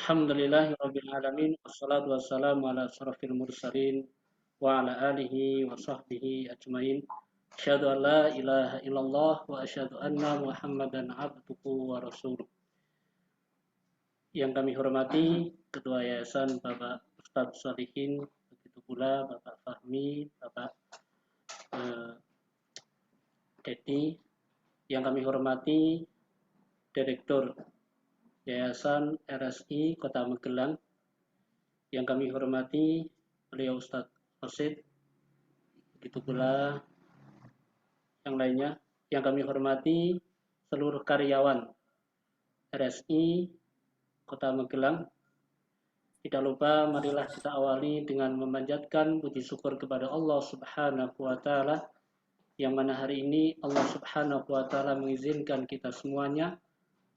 Alhamdulillahirabbil alamin wassalatu wassalamu ala asyrafil mursalin wa ala alihi wa sahbihi ajmain. Asyhadu an la ilaha illallah wa asyhadu anna Muhammadan abduhu wa rasuluh. Yang kami hormati Ketua Yayasan Bapak Ustadz Sholihin, begitu pula Bapak Fahmi, Bapak Dedi. Yang kami hormati Direktur Yayasan RSI Kota Magelang. Yang kami hormati beliau Ustadz Rosid, begitu pula yang lainnya. Yang kami hormati seluruh karyawan RSI Kota Magelang. Tidak lupa marilah kita awali dengan memanjatkan puji syukur kepada Allah Subhanahu wa taala, yang mana hari ini Allah Subhanahu wa taala mengizinkan kita semuanya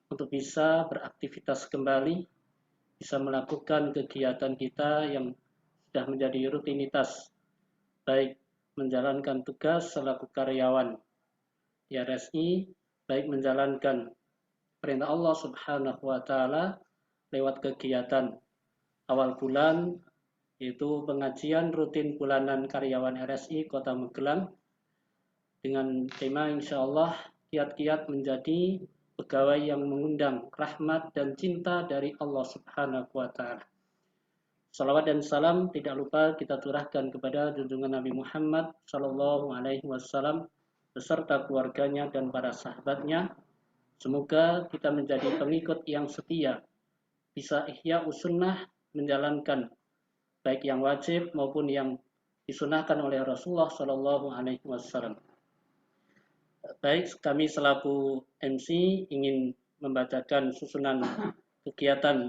untuk bisa beraktivitas kembali, bisa melakukan kegiatan kita yang sudah menjadi rutinitas, baik menjalankan tugas selaku karyawan di RSI, baik menjalankan perintah Allah Subhanahu wa taala lewat kegiatan awal bulan, yaitu pengajian rutin bulanan karyawan RSI Kota Magelang dengan tema insyaallah kiat-kiat menjadi pegawai yang mengundang rahmat dan cinta dari Allah Subhanahu wa taala. Salawat dan salam tidak lupa kita curahkan kepada junjungan Nabi Muhammad sallallahu alaihi wasallam beserta keluarganya dan para sahabatnya. Semoga kita menjadi pengikut yang setia, bisa ihya sunnah, menjalankan baik yang wajib maupun yang disunahkan oleh Rasulullah sallallahu alaihi wasallam. Baik, kami selaku MC ingin membacakan susunan kegiatan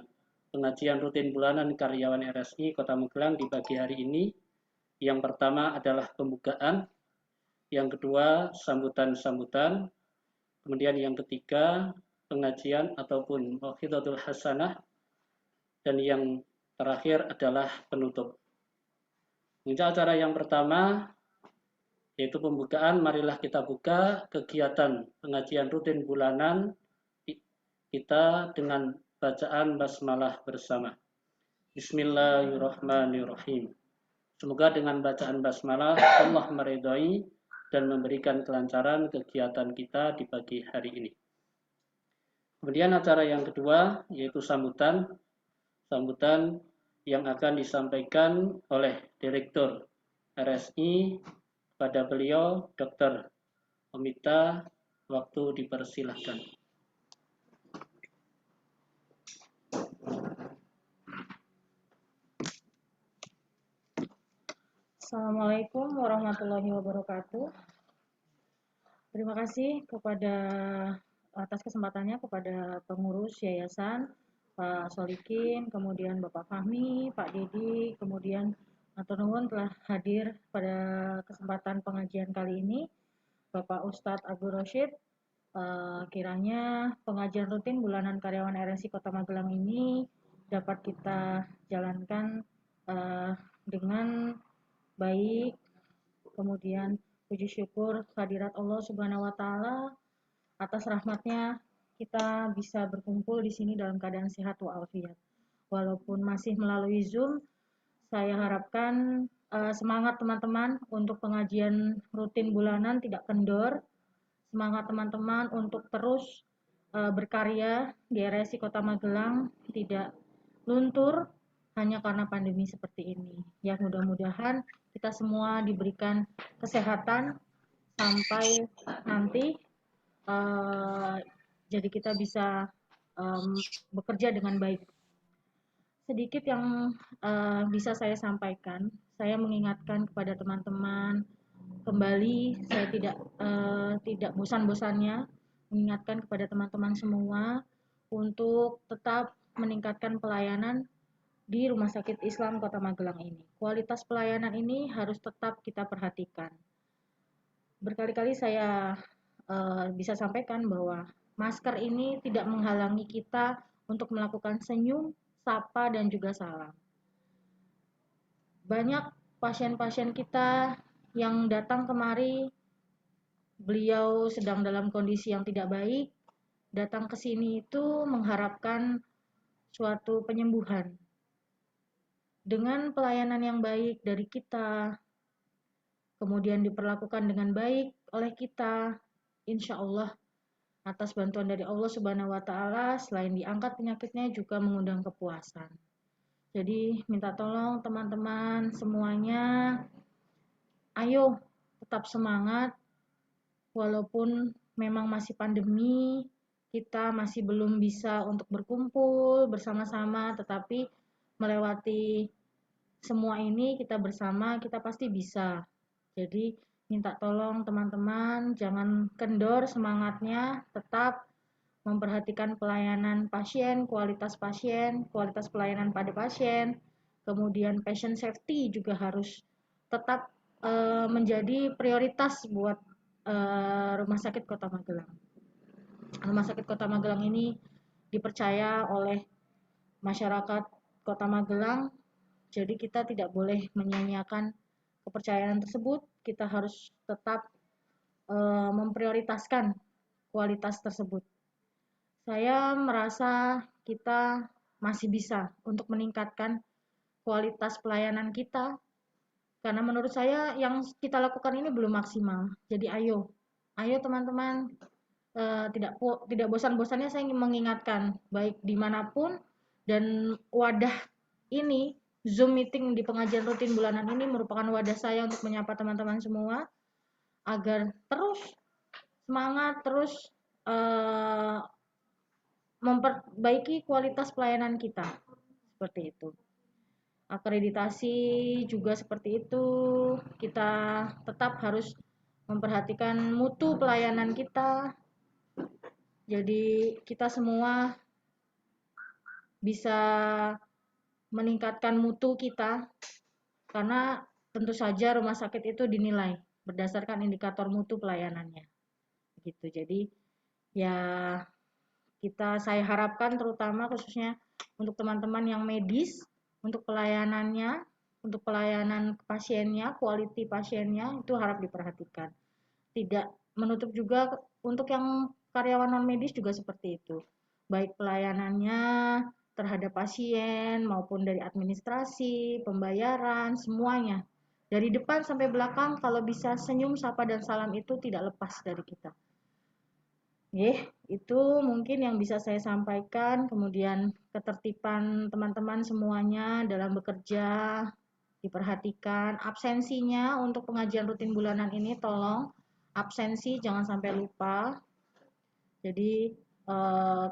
pengajian rutin bulanan karyawan RSI Kota Magelang di pagi hari ini. Yang pertama adalah pembukaan, yang kedua sambutan-sambutan, kemudian yang ketiga pengajian ataupun mau'izatul hasanah, dan yang terakhir adalah penutup. Untuk acara yang pertama yaitu pembukaan, marilah kita buka kegiatan pengajian rutin bulanan kita dengan bacaan basmalah bersama. Bismillahirrahmanirrahim. Semoga dengan bacaan basmalah Allah meridhai dan memberikan kelancaran kegiatan kita di pagi hari ini. Kemudian acara yang kedua yaitu sambutan yang akan disampaikan oleh Direktur RSI. Pada beliau Dr. Omita, waktu dipersilahkan. Assalamualaikum warahmatullahi wabarakatuh. Terima kasih atas kesempatannya kepada pengurus yayasan, Pak Solikin, kemudian Bapak Fahmi, Pak Dedi, kemudian matur nuwun telah hadir pada kesempatan pengajian kali ini. Bapak Ustadz Abdul Rosid, kiranya pengajian rutin bulanan karyawan RSI Kota Magelang ini dapat kita jalankan dengan baik, kemudian puji syukur kehadirat Allah Subhanahu wa taala atas rahmatnya kita bisa berkumpul di sini dalam keadaan sehat walafiat. Walaupun masih melalui Zoom, saya harapkan semangat teman-teman untuk pengajian rutin bulanan tidak kendor. Semangat teman-teman untuk terus berkarya di RSI Kota Magelang tidak luntur hanya karena pandemi seperti ini. Ya, mudah-mudahan kita semua diberikan kesehatan sampai nanti, jadi kita bisa bekerja dengan baik. Sedikit yang bisa saya sampaikan, saya mengingatkan kepada teman-teman kembali, saya tidak bosan-bosannya mengingatkan kepada teman-teman semua untuk tetap meningkatkan pelayanan di Rumah Sakit Islam Kota Magelang ini. Kualitas pelayanan ini harus tetap kita perhatikan. Berkali-kali saya bisa sampaikan bahwa masker ini tidak menghalangi kita untuk melakukan senyum, sapa, dan juga salam. Banyak pasien-pasien kita yang datang kemari, beliau sedang dalam kondisi yang tidak baik, datang ke sini itu mengharapkan suatu penyembuhan. Dengan pelayanan yang baik dari kita, kemudian diperlakukan dengan baik oleh kita, insya Allah atas bantuan dari Allah Subhanahu wa Ta'ala, selain diangkat penyakitnya juga mengundang kepuasan. Jadi minta tolong teman-teman semuanya, ayo tetap semangat, walaupun memang masih pandemi, kita masih belum bisa untuk berkumpul bersama-sama, tetapi melewati semua ini kita bersama, kita pasti bisa. Jadi minta tolong teman-teman, jangan kendor semangatnya, tetap memperhatikan pelayanan pasien, kualitas pelayanan pada pasien, kemudian patient safety juga harus tetap menjadi prioritas buat Rumah Sakit Kota Magelang. Rumah Sakit Kota Magelang ini dipercaya oleh masyarakat Kota Magelang, jadi kita tidak boleh menyia-nyiakan kepercayaan tersebut. Kita harus tetap memprioritaskan kualitas tersebut. Saya merasa kita masih bisa untuk meningkatkan kualitas pelayanan kita, karena menurut saya yang kita lakukan ini belum maksimal. Jadi ayo teman-teman, tidak bosan-bosannya saya ingin mengingatkan, baik dimanapun, dan wadah ini, Zoom meeting di pengajian rutin bulanan ini merupakan wadah saya untuk menyapa teman-teman semua, agar terus semangat, terus memperbaiki kualitas pelayanan kita, seperti itu. Akreditasi juga seperti itu, kita tetap harus memperhatikan mutu pelayanan kita, jadi kita semua bisa meningkatkan mutu kita, karena tentu saja rumah sakit itu dinilai berdasarkan indikator mutu pelayanannya gitu. Jadi ya saya harapkan terutama khususnya untuk teman-teman yang medis, untuk pelayanannya, untuk pelayanan pasiennya, quality pasiennya itu harap diperhatikan. Tidak menutup juga untuk yang karyawan non medis juga seperti itu. Baik pelayanannya terhadap pasien maupun dari administrasi, pembayaran, semuanya. Dari depan sampai belakang kalau bisa senyum, sapa dan salam itu tidak lepas dari kita. Itu mungkin yang bisa saya sampaikan. Kemudian ketertiban teman-teman semuanya dalam bekerja diperhatikan. Absensinya untuk pengajian rutin bulanan ini tolong absensi jangan sampai lupa. Jadi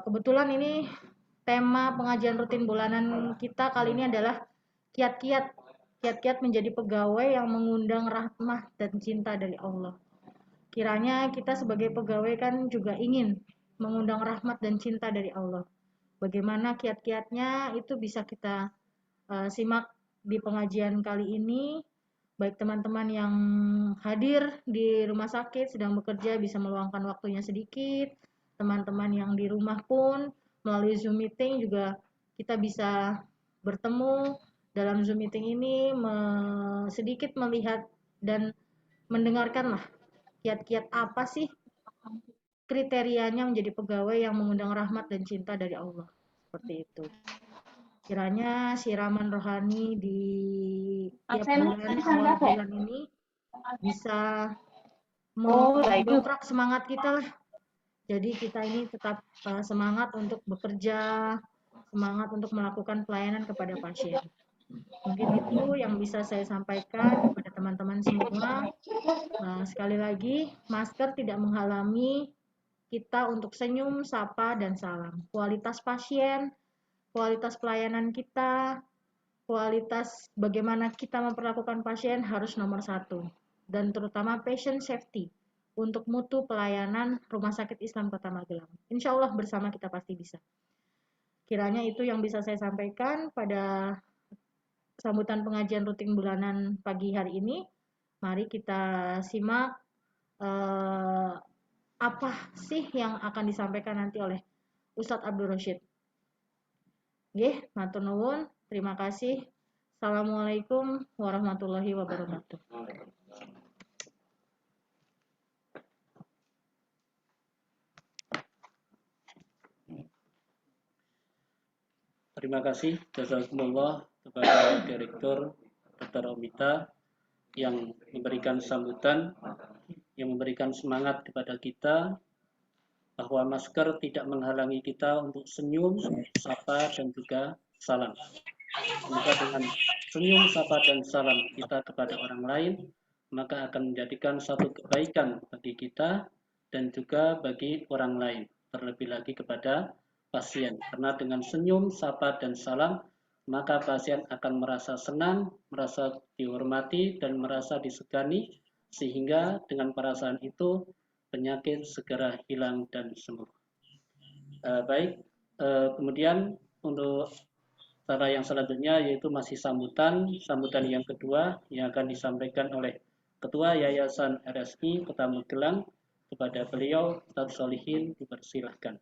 kebetulan ini tema pengajian rutin bulanan kita kali ini adalah kiat-kiat menjadi pegawai yang mengundang rahmah dan cinta dari Allah. Kiranya kita sebagai pegawai kan juga ingin mengundang rahmat dan cinta dari Allah. Bagaimana kiat-kiatnya itu bisa kita simak di pengajian kali ini. Baik teman-teman yang hadir di rumah sakit sedang bekerja bisa meluangkan waktunya sedikit. Teman-teman yang di rumah pun melalui Zoom meeting juga kita bisa bertemu dalam Zoom meeting ini, sedikit melihat dan mendengarkanlah kiat-kiat apa sih kriterianya menjadi pegawai yang mengundang rahmat dan cinta dari Allah. Seperti itu. Kiranya siraman rohani di tiap bulan, awal bulan ini bisa mendongkrak semangat kita lah. Jadi kita ini tetap semangat untuk bekerja, semangat untuk melakukan pelayanan kepada pasien. Mungkin itu yang bisa saya sampaikan kepada teman-teman semua. Sekali lagi, masker tidak menghalangi kita untuk senyum, sapa, dan salam. Kualitas pasien, kualitas pelayanan kita, kualitas bagaimana kita memperlakukan pasien harus nomor satu. Dan terutama patient safety untuk mutu pelayanan Rumah Sakit Islam Kota Magelang. Insya Allah bersama kita pasti bisa. Kiranya itu yang bisa saya sampaikan pada sambutan pengajian rutin bulanan pagi hari ini. Mari kita simak apa sih yang akan disampaikan nanti oleh Ustadz Abdul Rashid. Matur nuwun, terima kasih. Assalamualaikum warahmatullahi wabarakatuh. Terima kasih jazakumullah kepada Direktur Dr. Omita yang memberikan sambutan, yang memberikan semangat kepada kita bahwa masker tidak menghalangi kita untuk senyum, sapa, dan juga salam. Semoga dengan senyum, sapa, dan salam kita kepada orang lain, maka akan menjadikan satu kebaikan bagi kita dan juga bagi orang lain, terlebih lagi kepada pasien. Karena dengan senyum, sapa, dan salam, maka pasien akan merasa senang, merasa dihormati, dan merasa disegani, sehingga dengan perasaan itu penyakit segera hilang dan sembuh. Baik, kemudian untuk cara yang selanjutnya yaitu masih sambutan yang kedua yang akan disampaikan oleh Ketua Yayasan RSI Kota Magelang. Kepada beliau, Ustaz Solihin, dipersilahkan.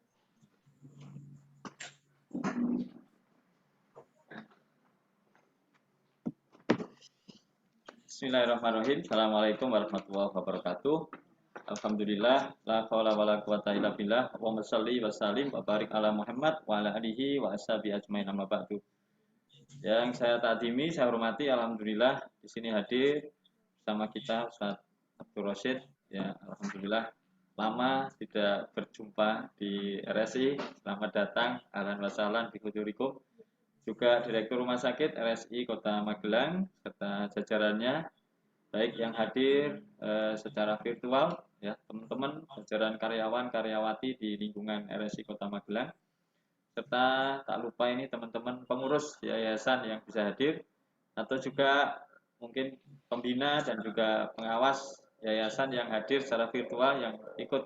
Bismillahirrahmanirrahim. Assalamualaikum warahmatullahi wabarakatuh. Alhamdulillah, la haula wala quwata illa billah. Allahumma shalli wa sallim wa barik ala Muhammad wa ala alihi wa ashabi ajmain, amma ba'du. Yang saya takdimi, saya hormati, alhamdulillah di sini hadir bersama kita Ustaz Abdul Rashid. Ya, alhamdulillah lama tidak berjumpa di RSI. Selamat datang, ahlan wa sahlan bi hudurikum. Juga Direktur Rumah Sakit RSI Kota Magelang serta jajarannya, baik yang hadir secara virtual, ya teman-teman, jajaran karyawan karyawati di lingkungan RSI Kota Magelang, serta tak lupa ini teman-teman pengurus yayasan yang bisa hadir, atau juga mungkin pembina dan juga pengawas yayasan yang hadir secara virtual yang ikut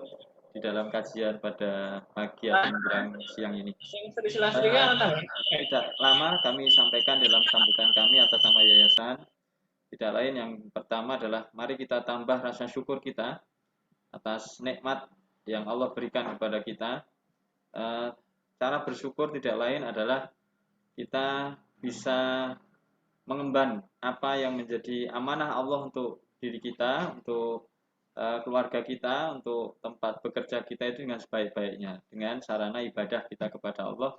di dalam kajian pada pagi atau menjelang siang ini. Tidak lama kami sampaikan dalam sambutan kami atas nama yayasan. Tidak lain, yang pertama adalah mari kita tambah rasa syukur kita atas nikmat yang Allah berikan kepada kita. Cara bersyukur tidak lain adalah kita bisa mengemban apa yang menjadi amanah Allah untuk diri kita, untuk keluarga kita, untuk tempat bekerja kita itu dengan sebaik-baiknya, dengan sarana ibadah kita kepada Allah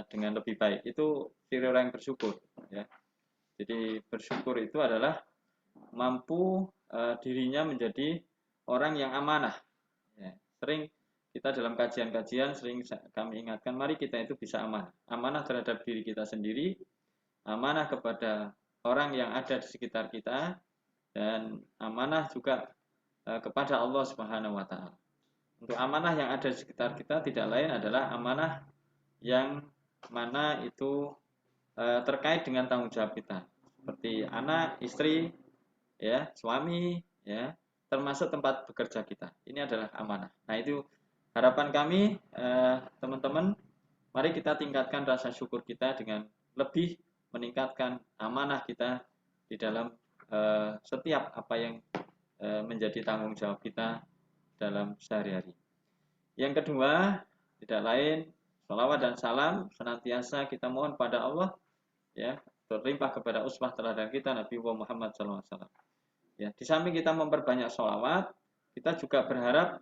dengan lebih baik. Itu ciri orang yang bersyukur, ya. Jadi bersyukur itu adalah mampu dirinya menjadi orang yang amanah, ya. Sering kita dalam kajian-kajian sering kami ingatkan, mari kita itu bisa amanah terhadap diri kita sendiri, amanah kepada orang yang ada di sekitar kita, dan amanah juga kepada Allah Subhanahu wa Ta'ala. Untuk amanah yang ada di sekitar kita tidak lain adalah amanah yang mana itu terkait dengan tanggung jawab kita, seperti anak, istri, ya, suami, ya, termasuk tempat bekerja kita. Ini adalah amanah. Nah, itu harapan kami, teman-teman, mari kita tingkatkan rasa syukur kita dengan lebih meningkatkan amanah kita di dalam setiap apa yang menjadi tanggung jawab kita dalam sehari-hari. Yang kedua, tidak lain, sholawat dan salam senantiasa kita mohon pada Allah, ya, berlimpah kepada uswah teladan kita Nabi Muhammad SAW. Ya, di samping kita memperbanyak sholawat, kita juga berharap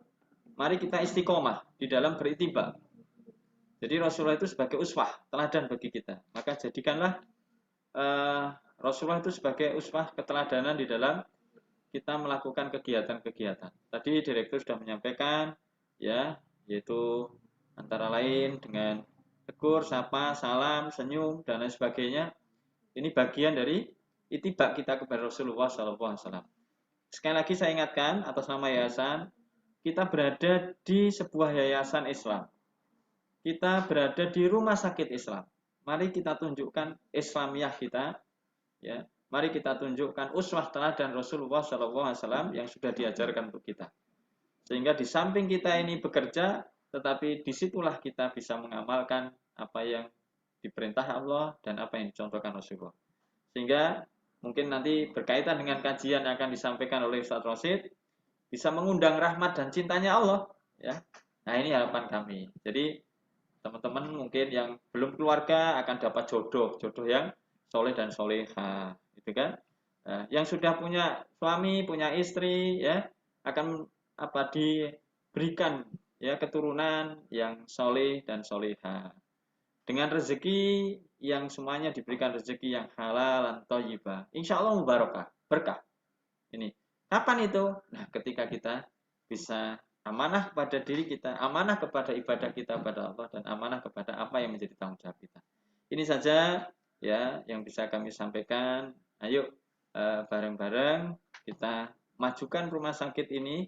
mari kita istiqomah di dalam berittiba. Jadi Rasulullah itu sebagai uswah teladan bagi kita. Maka jadikanlah Rasulullah itu sebagai uswah keteladanan di dalam kita melakukan kegiatan-kegiatan. Tadi Direktur sudah menyampaikan, ya, yaitu antara lain dengan tegur, sapa, salam, senyum, dan lain sebagainya. Ini bagian dari ittiba kita kepada Rasulullah SAW. Sekali lagi saya ingatkan atas nama yayasan, kita berada di sebuah yayasan Islam. Kita berada di rumah sakit Islam. Mari kita tunjukkan Islamiyah kita, ya. Mari kita tunjukkan uswah teladan Rasulullah SAW yang sudah diajarkan untuk kita. Sehingga di samping kita ini bekerja, tetapi disitulah kita bisa mengamalkan apa yang diperintah Allah dan apa yang dicontohkan Rasulullah. Sehingga mungkin nanti berkaitan dengan kajian yang akan disampaikan oleh Ustaz Rashid, bisa mengundang rahmat dan cintanya Allah, ya. Nah, ini harapan kami. Jadi teman-teman mungkin yang belum keluarga akan dapat jodoh yang soleh dan soleha, gitu kan. Nah, yang sudah punya suami, punya istri, ya, akan diberikan, ya, keturunan yang soleh dan soleha. dengan rezeki yang semuanya diberikan rezeki yang halal dan thayyibah. Insya Allah mubarakah, berkah. Ini. Kapan itu? Nah, ketika kita bisa amanah pada diri kita, amanah kepada ibadah kita pada Allah, dan amanah kepada apa yang menjadi tanggung jawab kita. Ini saja ya yang bisa kami sampaikan. Ayo bareng-bareng kita majukan rumah sakit ini,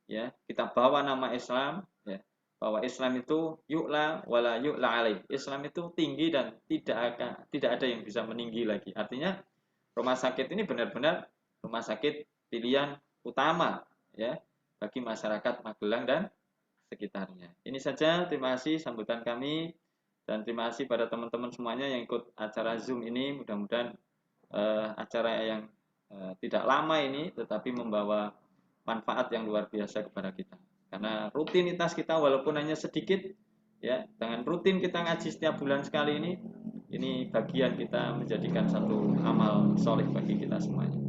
ya kita bawa nama Islam, ya bahwa Islam itu yu'la wala yu'la alaih. Islam itu tinggi dan tidak ada yang bisa meninggi lagi. Artinya rumah sakit ini benar-benar rumah sakit pilihan utama ya bagi masyarakat Magelang dan sekitarnya. Ini saja, terima kasih sambutan kami dan terima kasih pada teman-teman semuanya yang ikut acara Zoom ini. Mudah-mudahan acara yang tidak lama ini tetapi membawa manfaat yang luar biasa kepada kita. Karena rutinitas kita walaupun hanya sedikit ya, dengan rutin kita ngaji setiap bulan sekali ini bagian kita menjadikan satu amal soleh bagi kita semuanya.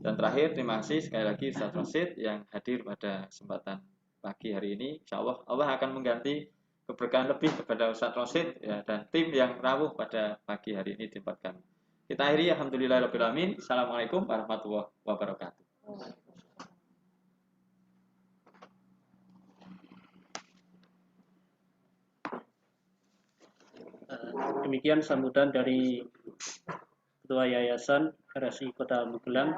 Dan terakhir, terima kasih sekali lagi Ustaz Rosid yang hadir pada kesempatan pagi hari ini. Insya Allah, Allah akan mengganti keberkahan lebih kepada Ustaz Rosid ya, dan tim yang rawuh pada pagi hari ini di tempat kami. Kita akhiri, alhamdulillahirobbilalamin. Assalamualaikum warahmatullahi wabarakatuh. Demikian sambutan dari Ketua Yayasan RSI Kota Magelang,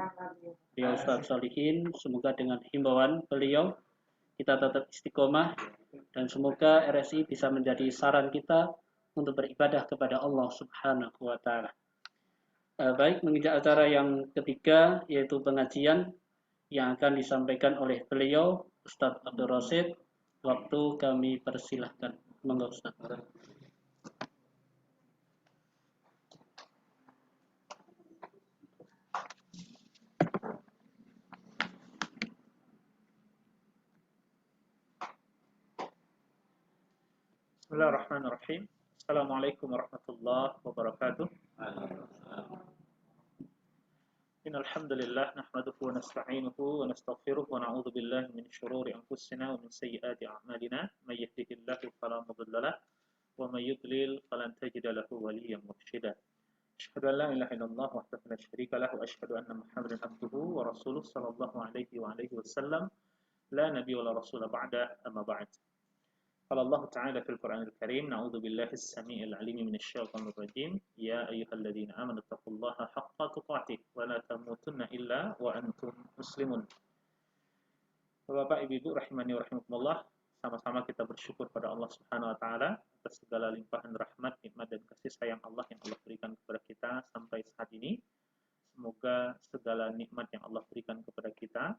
beliau Ustaz Solihin. Semoga dengan himbauan beliau kita tetap istiqomah dan semoga RSI bisa menjadi saran kita untuk beribadah kepada Allah Subhanahu wa taala. Baik, menginjak acara yang ketiga yaitu pengajian yang akan disampaikan oleh beliau Ustaz Abdul Rosid. Waktu kami persilahkan. Monggo Ustaz. Bismillahirrahmanirrahim. Assalamualaikum warahmatullahi wabarakatuh. Innal hamdalillah nahmaduhu wa nasta'inuhu wa nastaghfiruh wa na'udzu billahi min shururi anfusina wa min sayyiati a'malina. May yahdihillahu fala mudilla lahu wa may yudlil falan tajida lahu waliyyan mursyida. Asyhadu an la ilaha illallah wahdahu la syarika lahu wa asyhadu anna Muhammadan abduhu wa rasuluh sallallahu alaihi wa alihi wasallam. La nabiyya wa la rasula ba'da, amma ba'd. قال الله تعالى في القرآن الكريم: نعوذ بالله السميع العليم من الشيطان الرجيم يا أيها الذين آمنوا اتقوا الله حق تقاته ولا تموتن إلا وأنتم مسلمون. Bapak Ibu rahimani wa rahimakumullah, sama-sama kita bersyukur pada Allah Subhanahu wa taala atas segala limpahan rahmat, nikmat dan kasih sayang Allah yang Allah berikan kepada kita sampai saat ini. Semoga segala nikmat yang Allah berikan kepada kita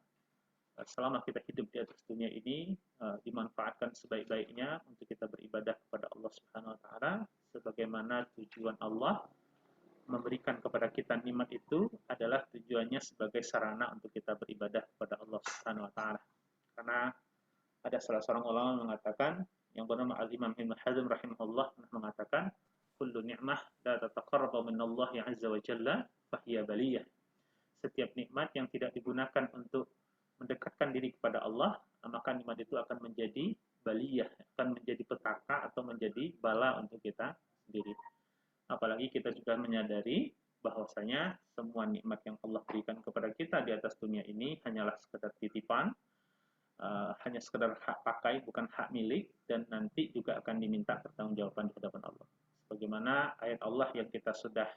selama kita hidup di atas dunia ini dimanfaatkan sebaik-baiknya untuk kita beribadah kepada Allah Subhanahu wa taala sebagaimana tujuan Allah memberikan kepada kita nikmat itu adalah tujuannya sebagai sarana untuk kita beribadah kepada Allah Subhanahu wa taala. Karena ada salah seorang ulama mengatakan yang bernama Al-Imam Ibnu Hazm rahimahullah mengatakan kullu ni'mah la tataqarrabu minallahi azza wa jalla fahiya baliyah. Setiap nikmat yang tidak digunakan untuk mendekatkan diri kepada Allah, maka nikmat itu akan menjadi baliyah, akan menjadi petaka atau menjadi bala untuk kita sendiri. Apalagi kita juga menyadari bahwasanya semua nikmat yang Allah berikan kepada kita di atas dunia ini hanyalah sekedar titipan, hanya sekedar hak pakai, bukan hak milik, dan nanti juga akan diminta pertanggungjawaban di hadapan Allah. Bagaimana ayat Allah yang kita sudah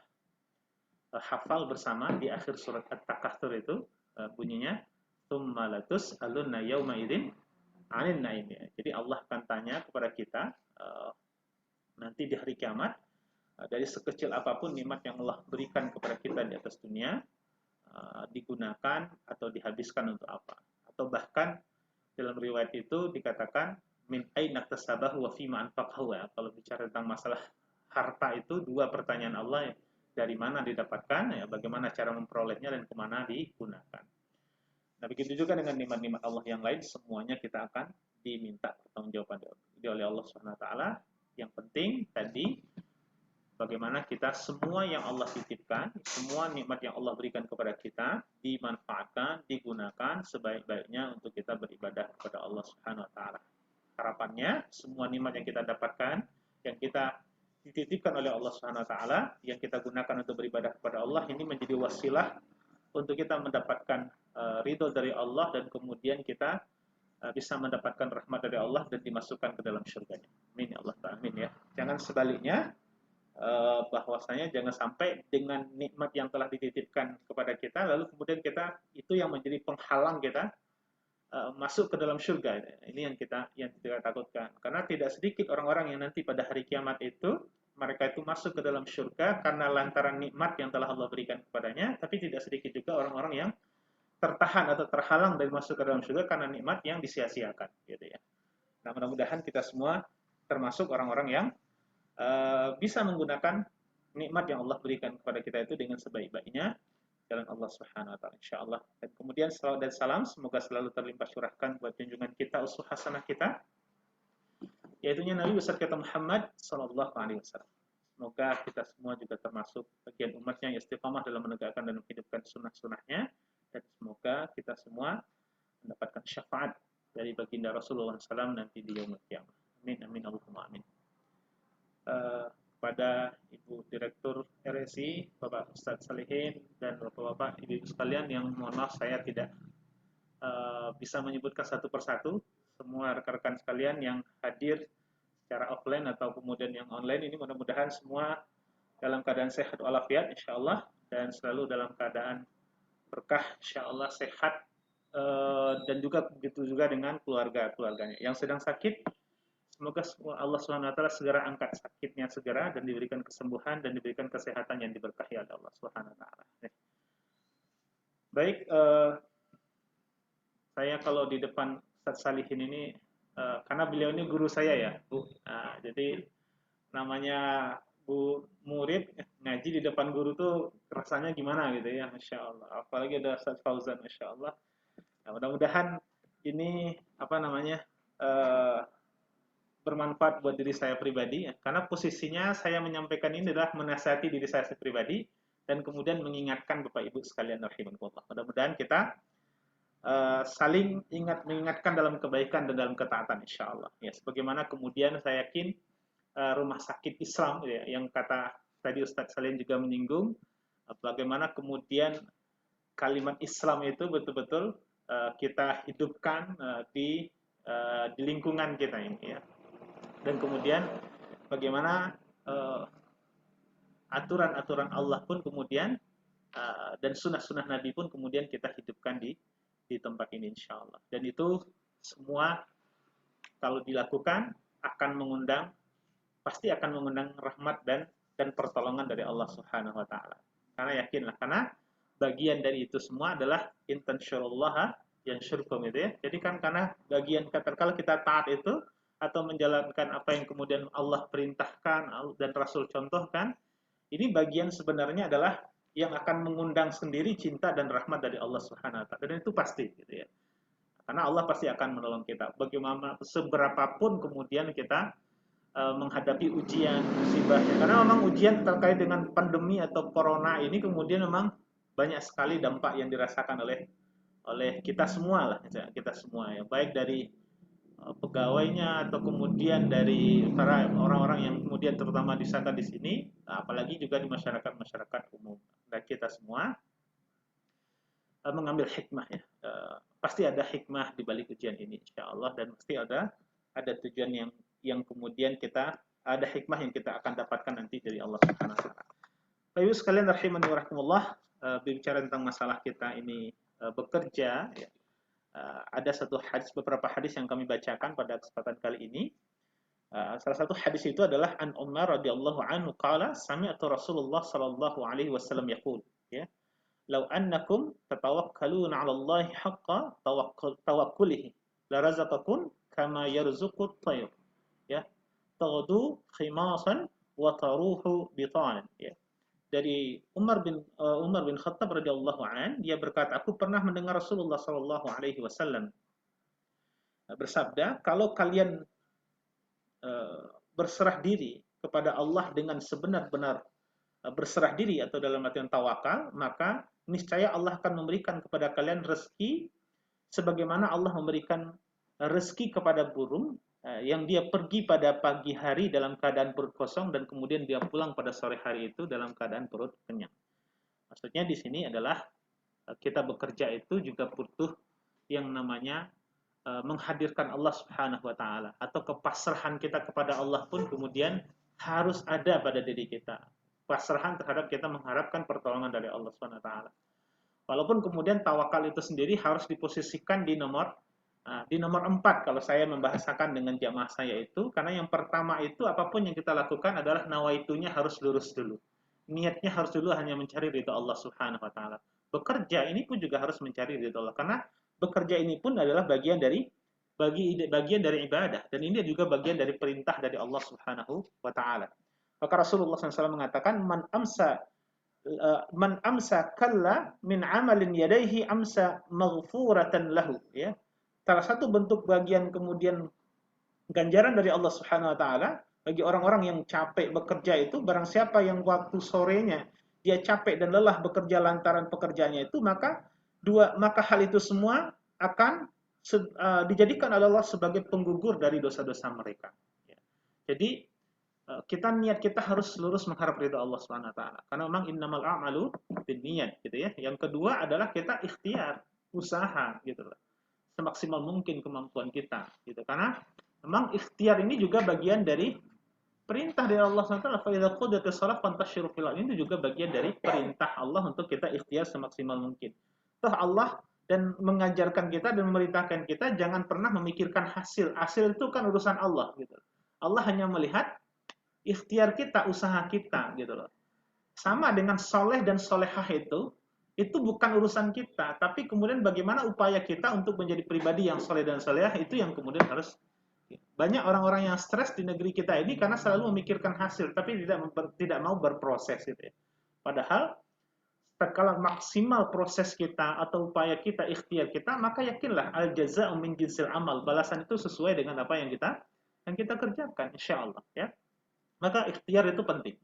hafal bersama di akhir surat At-Takatsur itu bunyinya tsumma latus'alunna yauma idzin 'anil na'im. Jadi Allah akan tanya kepada kita nanti di hari kiamat dari sekecil apapun nikmat yang Allah berikan kepada kita di atas dunia digunakan atau dihabiskan untuk apa? Atau bahkan dalam riwayat itu dikatakan min aina iktasabahu wa fima anfaqahu. Kalau bicara tentang masalah harta itu dua pertanyaan Allah, dari mana didapatkan, ya bagaimana cara memperolehnya dan kemana digunakan. Nah, begitu juga dengan nikmat-nikmat Allah yang lain, semuanya kita akan diminta pertanggungjawaban oleh Allah Subhanahu wa taala. Yang penting tadi bagaimana kita semua yang Allah titipkan, semua nikmat yang Allah berikan kepada kita dimanfaatkan, digunakan sebaik-baiknya untuk kita beribadah kepada Allah Subhanahu wa taala. Harapannya semua nikmat yang kita dapatkan, yang kita dititipkan oleh Allah Subhanahu wa taala yang kita gunakan untuk beribadah kepada Allah ini menjadi wasilah untuk kita mendapatkan ridho dari Allah dan kemudian kita bisa mendapatkan rahmat dari Allah dan dimasukkan ke dalam surga-Nya. Amin ya Allah ta'ala. Amin ya. Jangan sebaliknya bahwasanya jangan sampai dengan nikmat yang telah dititipkan kepada kita lalu kemudian kita itu yang menjadi penghalang kita masuk ke dalam surga. Ini yang kita takutkan. Karena tidak sedikit orang-orang yang nanti pada hari kiamat itu mereka itu masuk ke dalam surga karena lantaran nikmat yang telah Allah berikan kepadanya, tapi tidak sedikit juga orang-orang yang tertahan atau terhalang dari masuk ke dalam surga karena nikmat yang disia-siakan, gitu ya. Nah, mudah-mudahan kita semua termasuk orang-orang yang bisa menggunakan nikmat yang Allah berikan kepada kita itu dengan sebaik-baiknya jalan Allah Subhanahu wa taala insyaallah. Dan kemudian salawat dan salam semoga selalu terlimpah curahkan buat junjungan kita, uswah hasanah kita, yaitu Nabi besar kita Muhammad sallallahu alaihi wasallam. Semoga kita semua juga termasuk bagian umatnya yang istiqamah dalam menegakkan dan menghidupkan sunnah-sunnahnya. Dan semoga kita semua mendapatkan syafaat dari baginda Rasulullah SAW nanti di yaumul qiyamah. Amin, amin, Allahumma amin. Kepada Ibu Direktur RSI, Bapak Ustadz Salihin, dan Bapak-Bapak, Ibu-Ibu sekalian yang mohon maaf saya tidak bisa menyebutkan satu persatu. Semua rekan-rekan sekalian yang hadir secara offline atau kemudian yang online ini mudah-mudahan semua dalam keadaan sehat walafiat insyaallah dan selalu dalam keadaan berkah insyaallah sehat dan juga begitu juga dengan keluarganya yang sedang sakit semoga Allah Subhanahu wa taala segera angkat sakitnya segera dan diberikan kesembuhan dan diberikan kesehatan yang diberkahi oleh Allah Subhanahu wa taala. Baik, saya kalau di depan Ustaz Salihin ini karena beliau ini guru saya ya, Bu. Nah, jadi namanya Bu murid ngaji di depan guru tuh rasanya gimana gitu ya, Masya Allah. Apalagi ada Ustaz Fauzan, Masya Allah. Nah, mudah-mudahan ini bermanfaat buat diri saya pribadi ya. Karena posisinya saya menyampaikan ini adalah menasihati diri saya pribadi dan kemudian mengingatkan Bapak Ibu sekalian rahimakumullah. Mudah-mudahan kita saling mengingatkan dalam kebaikan dan dalam ketaatan insya Allah. Ya, sebagaimana kemudian saya yakin rumah sakit Islam ya, yang kata tadi Ustadz Salim juga menyinggung bagaimana kemudian kalimat Islam itu betul-betul kita hidupkan di lingkungan kita ini ya. Dan kemudian bagaimana aturan-aturan Allah pun kemudian dan sunnah-sunnah Nabi pun kemudian kita hidupkan di tempat ini insya Allah. Dan itu semua kalau dilakukan akan pasti akan mengundang rahmat dan pertolongan dari Allah Subhanahu wa taala. Karena yakinlah, karena bagian dari itu semua adalah intansyurullah yansyurkum itu ya. Jadi kan karena bagian kalau kita taat itu atau menjalankan apa yang kemudian Allah perintahkan dan Rasul contohkan, ini bagian sebenarnya adalah yang akan mengundang sendiri cinta dan rahmat dari Allah Subhanahu wa taala. Dan itu pasti gitu ya. Karena Allah pasti akan menolong kita. Bagaimana seberapapun kemudian kita menghadapi ujian, musibah. Karena memang ujian terkait dengan pandemi atau corona ini kemudian memang banyak sekali dampak yang dirasakan oleh kita semua lah, kita semua ya. Baik dari pegawainya atau kemudian dari para orang-orang yang kemudian terutama disangka di sini, apalagi juga di masyarakat umum. Dan kita semua mengambil hikmah ya. Pasti ada hikmah di balik ujian ini insyaallah dan pasti ada tujuan yang kemudian kita ada hikmah yang kita akan dapatkan nanti dari Allah Subhanahu wa taala. Baik sekalian rahimani wa rahimakumullah, berbicara tentang masalah kita ini bekerja ya. Ada beberapa hadis yang kami bacakan pada kesempatan kali ini. Salah satu hadis itu adalah an Umar radhiyallahu anhu qala sami'tu Rasulullah sallallahu alaihi wasallam yaqul ya. Law annakum tatawakkaluna 'ala Allahi haqqa tawakkulihi la razaqakum kama yarzuqut tayr ya taghdu khimasan wa taruhu bitanan ya. Dari Umar bin Khattab radhiyallahu an, dia berkata, aku pernah mendengar Rasulullah sallallahu alaihi wasallam bersabda, kalau kalian berserah diri kepada Allah dengan sebenar-benar berserah diri atau dalam artian tawakal, maka niscaya Allah akan memberikan kepada kalian rezeki sebagaimana Allah memberikan rezeki kepada burung yang dia pergi pada pagi hari dalam keadaan perut kosong dan kemudian dia pulang pada sore hari itu dalam keadaan perut kenyang. Maksudnya di sini adalah kita bekerja itu juga butuh yang namanya menghadirkan Allah Subhanahu wa taala atau kepasrahan kita kepada Allah pun kemudian harus ada pada diri kita. Pasrahan terhadap kita mengharapkan pertolongan dari Allah Subhanahu wa taala. Walaupun kemudian tawakal itu sendiri harus diposisikan di nomor 4 kalau saya membahasakan dengan jamaah saya itu, karena yang pertama itu apapun yang kita lakukan adalah nawaitunya harus lurus dulu. Niatnya harus dulu hanya mencari ridha Allah Subhanahu wa taala. Bekerja ini pun juga harus mencari ridha Allah karena bekerja ini pun adalah bagian dari ibadah dan ini juga bagian dari perintah dari Allah Subhanahu wa taala. Maka Rasulullah SAW mengatakan man amsa kalla min amalin yadaihi amsa maghfuratan lahu, ya. Salah satu bentuk bagian kemudian ganjaran dari Allah Subhanahu wa taala bagi orang-orang yang capek bekerja itu, barang siapa yang waktu sorenya dia capek dan lelah bekerja lantaran pekerjaannya itu, maka hal itu semua akan dijadikan oleh Allah sebagai penggugur dari dosa-dosa mereka. Jadi niat kita harus lurus mengharap ridha Allah Subhanahu wa taala. Karena memang innamal a'malu binniyat gitu ya. Yang kedua adalah kita ikhtiar, usaha gitu loh. Semaksimal mungkin kemampuan kita gitu. Karena memang ikhtiar ini juga bagian dari perintah dari Allah SWT. Fa idza qudiyatis shalah fantashiru fil ardi. Itu juga bagian dari perintah Allah untuk kita ikhtiar semaksimal mungkin. Toh Allah dan mengajarkan kita dan memerintahkan kita jangan pernah memikirkan hasil. Hasil itu kan urusan Allah gitu. Allah hanya melihat ikhtiar kita, usaha kita gitu loh. Sama dengan soleh dan solehah itu bukan urusan kita, tapi kemudian bagaimana upaya kita untuk menjadi pribadi yang soleh dan solehah itu yang kemudian harus. Banyak orang-orang yang stres di negeri kita ini karena selalu memikirkan hasil, tapi tidak mau berproses gitu ya. Padahal kalau maksimal proses kita atau upaya kita, ikhtiar kita, maka yakinlah al jazaa'u min jinsil amal, balasan itu sesuai dengan apa yang kita kerjakan, insyaallah ya. Maka ikhtiar itu penting.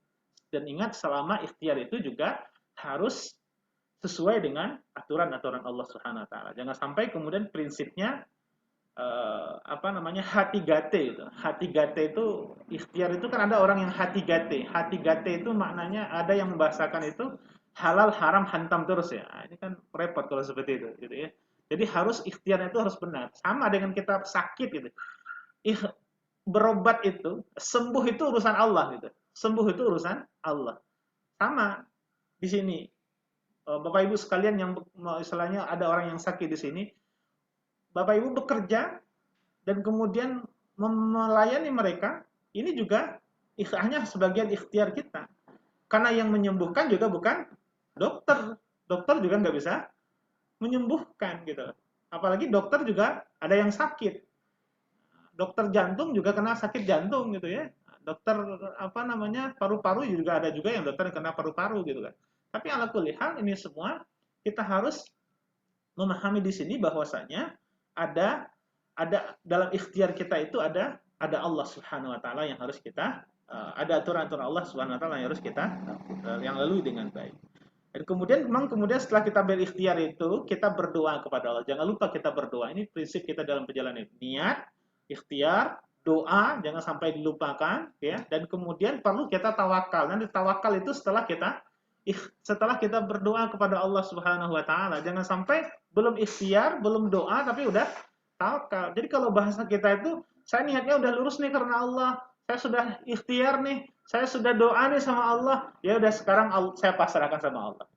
Dan ingat selama ikhtiar itu juga harus sesuai dengan aturan-aturan Allah Subhanahu wa taala. Jangan sampai kemudian prinsipnya hati gate itu. Hati gate itu ikhtiar itu kan ada orang yang hati gate. Hati gate itu maknanya ada yang membahasakan itu halal haram hantam terus ya. Nah, ini kan repot kalau seperti itu gitu ya. Jadi harus ikhtiarnya itu harus benar. Sama dengan kita sakit gitu. Berobat itu, sembuh itu urusan Allah gitu. Sembuh itu urusan Allah. Sama di sini. Bapak Ibu sekalian yang istilahnya ada orang yang sakit di sini, Bapak Ibu bekerja dan kemudian melayani mereka, ini juga hanya sebagian ikhtiar kita. Karena yang menyembuhkan juga bukan dokter. Dokter juga nggak bisa menyembuhkan gitu. Apalagi dokter juga ada yang sakit. Dokter jantung juga kena sakit jantung gitu ya. Dokter paru-paru juga ada juga yang dokter kena paru-paru gitu kan. Tapi ala kulli hal ini semua kita harus memahami di sini bahwasanya ada dalam ikhtiar kita itu ada Allah Subhanahu wa taala yang harus kita ada aturan-aturan Allah Subhanahu wa taala yang harus kita yang lalui dengan baik. Dan kemudian setelah kita berikhtiar itu kita berdoa kepada Allah. Jangan lupa kita berdoa. Ini prinsip kita dalam perjalanan niat, ikhtiar, doa jangan sampai dilupakan ya, dan kemudian perlu kita tawakal. Nanti tawakal itu setelah kita berdoa kepada Allah Subhanahu wa taala. Jangan sampai belum ikhtiar, belum doa tapi udah tawakal. Jadi kalau bahasa kita itu saya niatnya udah lurus nih karena Allah. Saya sudah ikhtiar nih, saya sudah doa nih sama Allah. Ya udah sekarang saya pasrahkan sama Allah.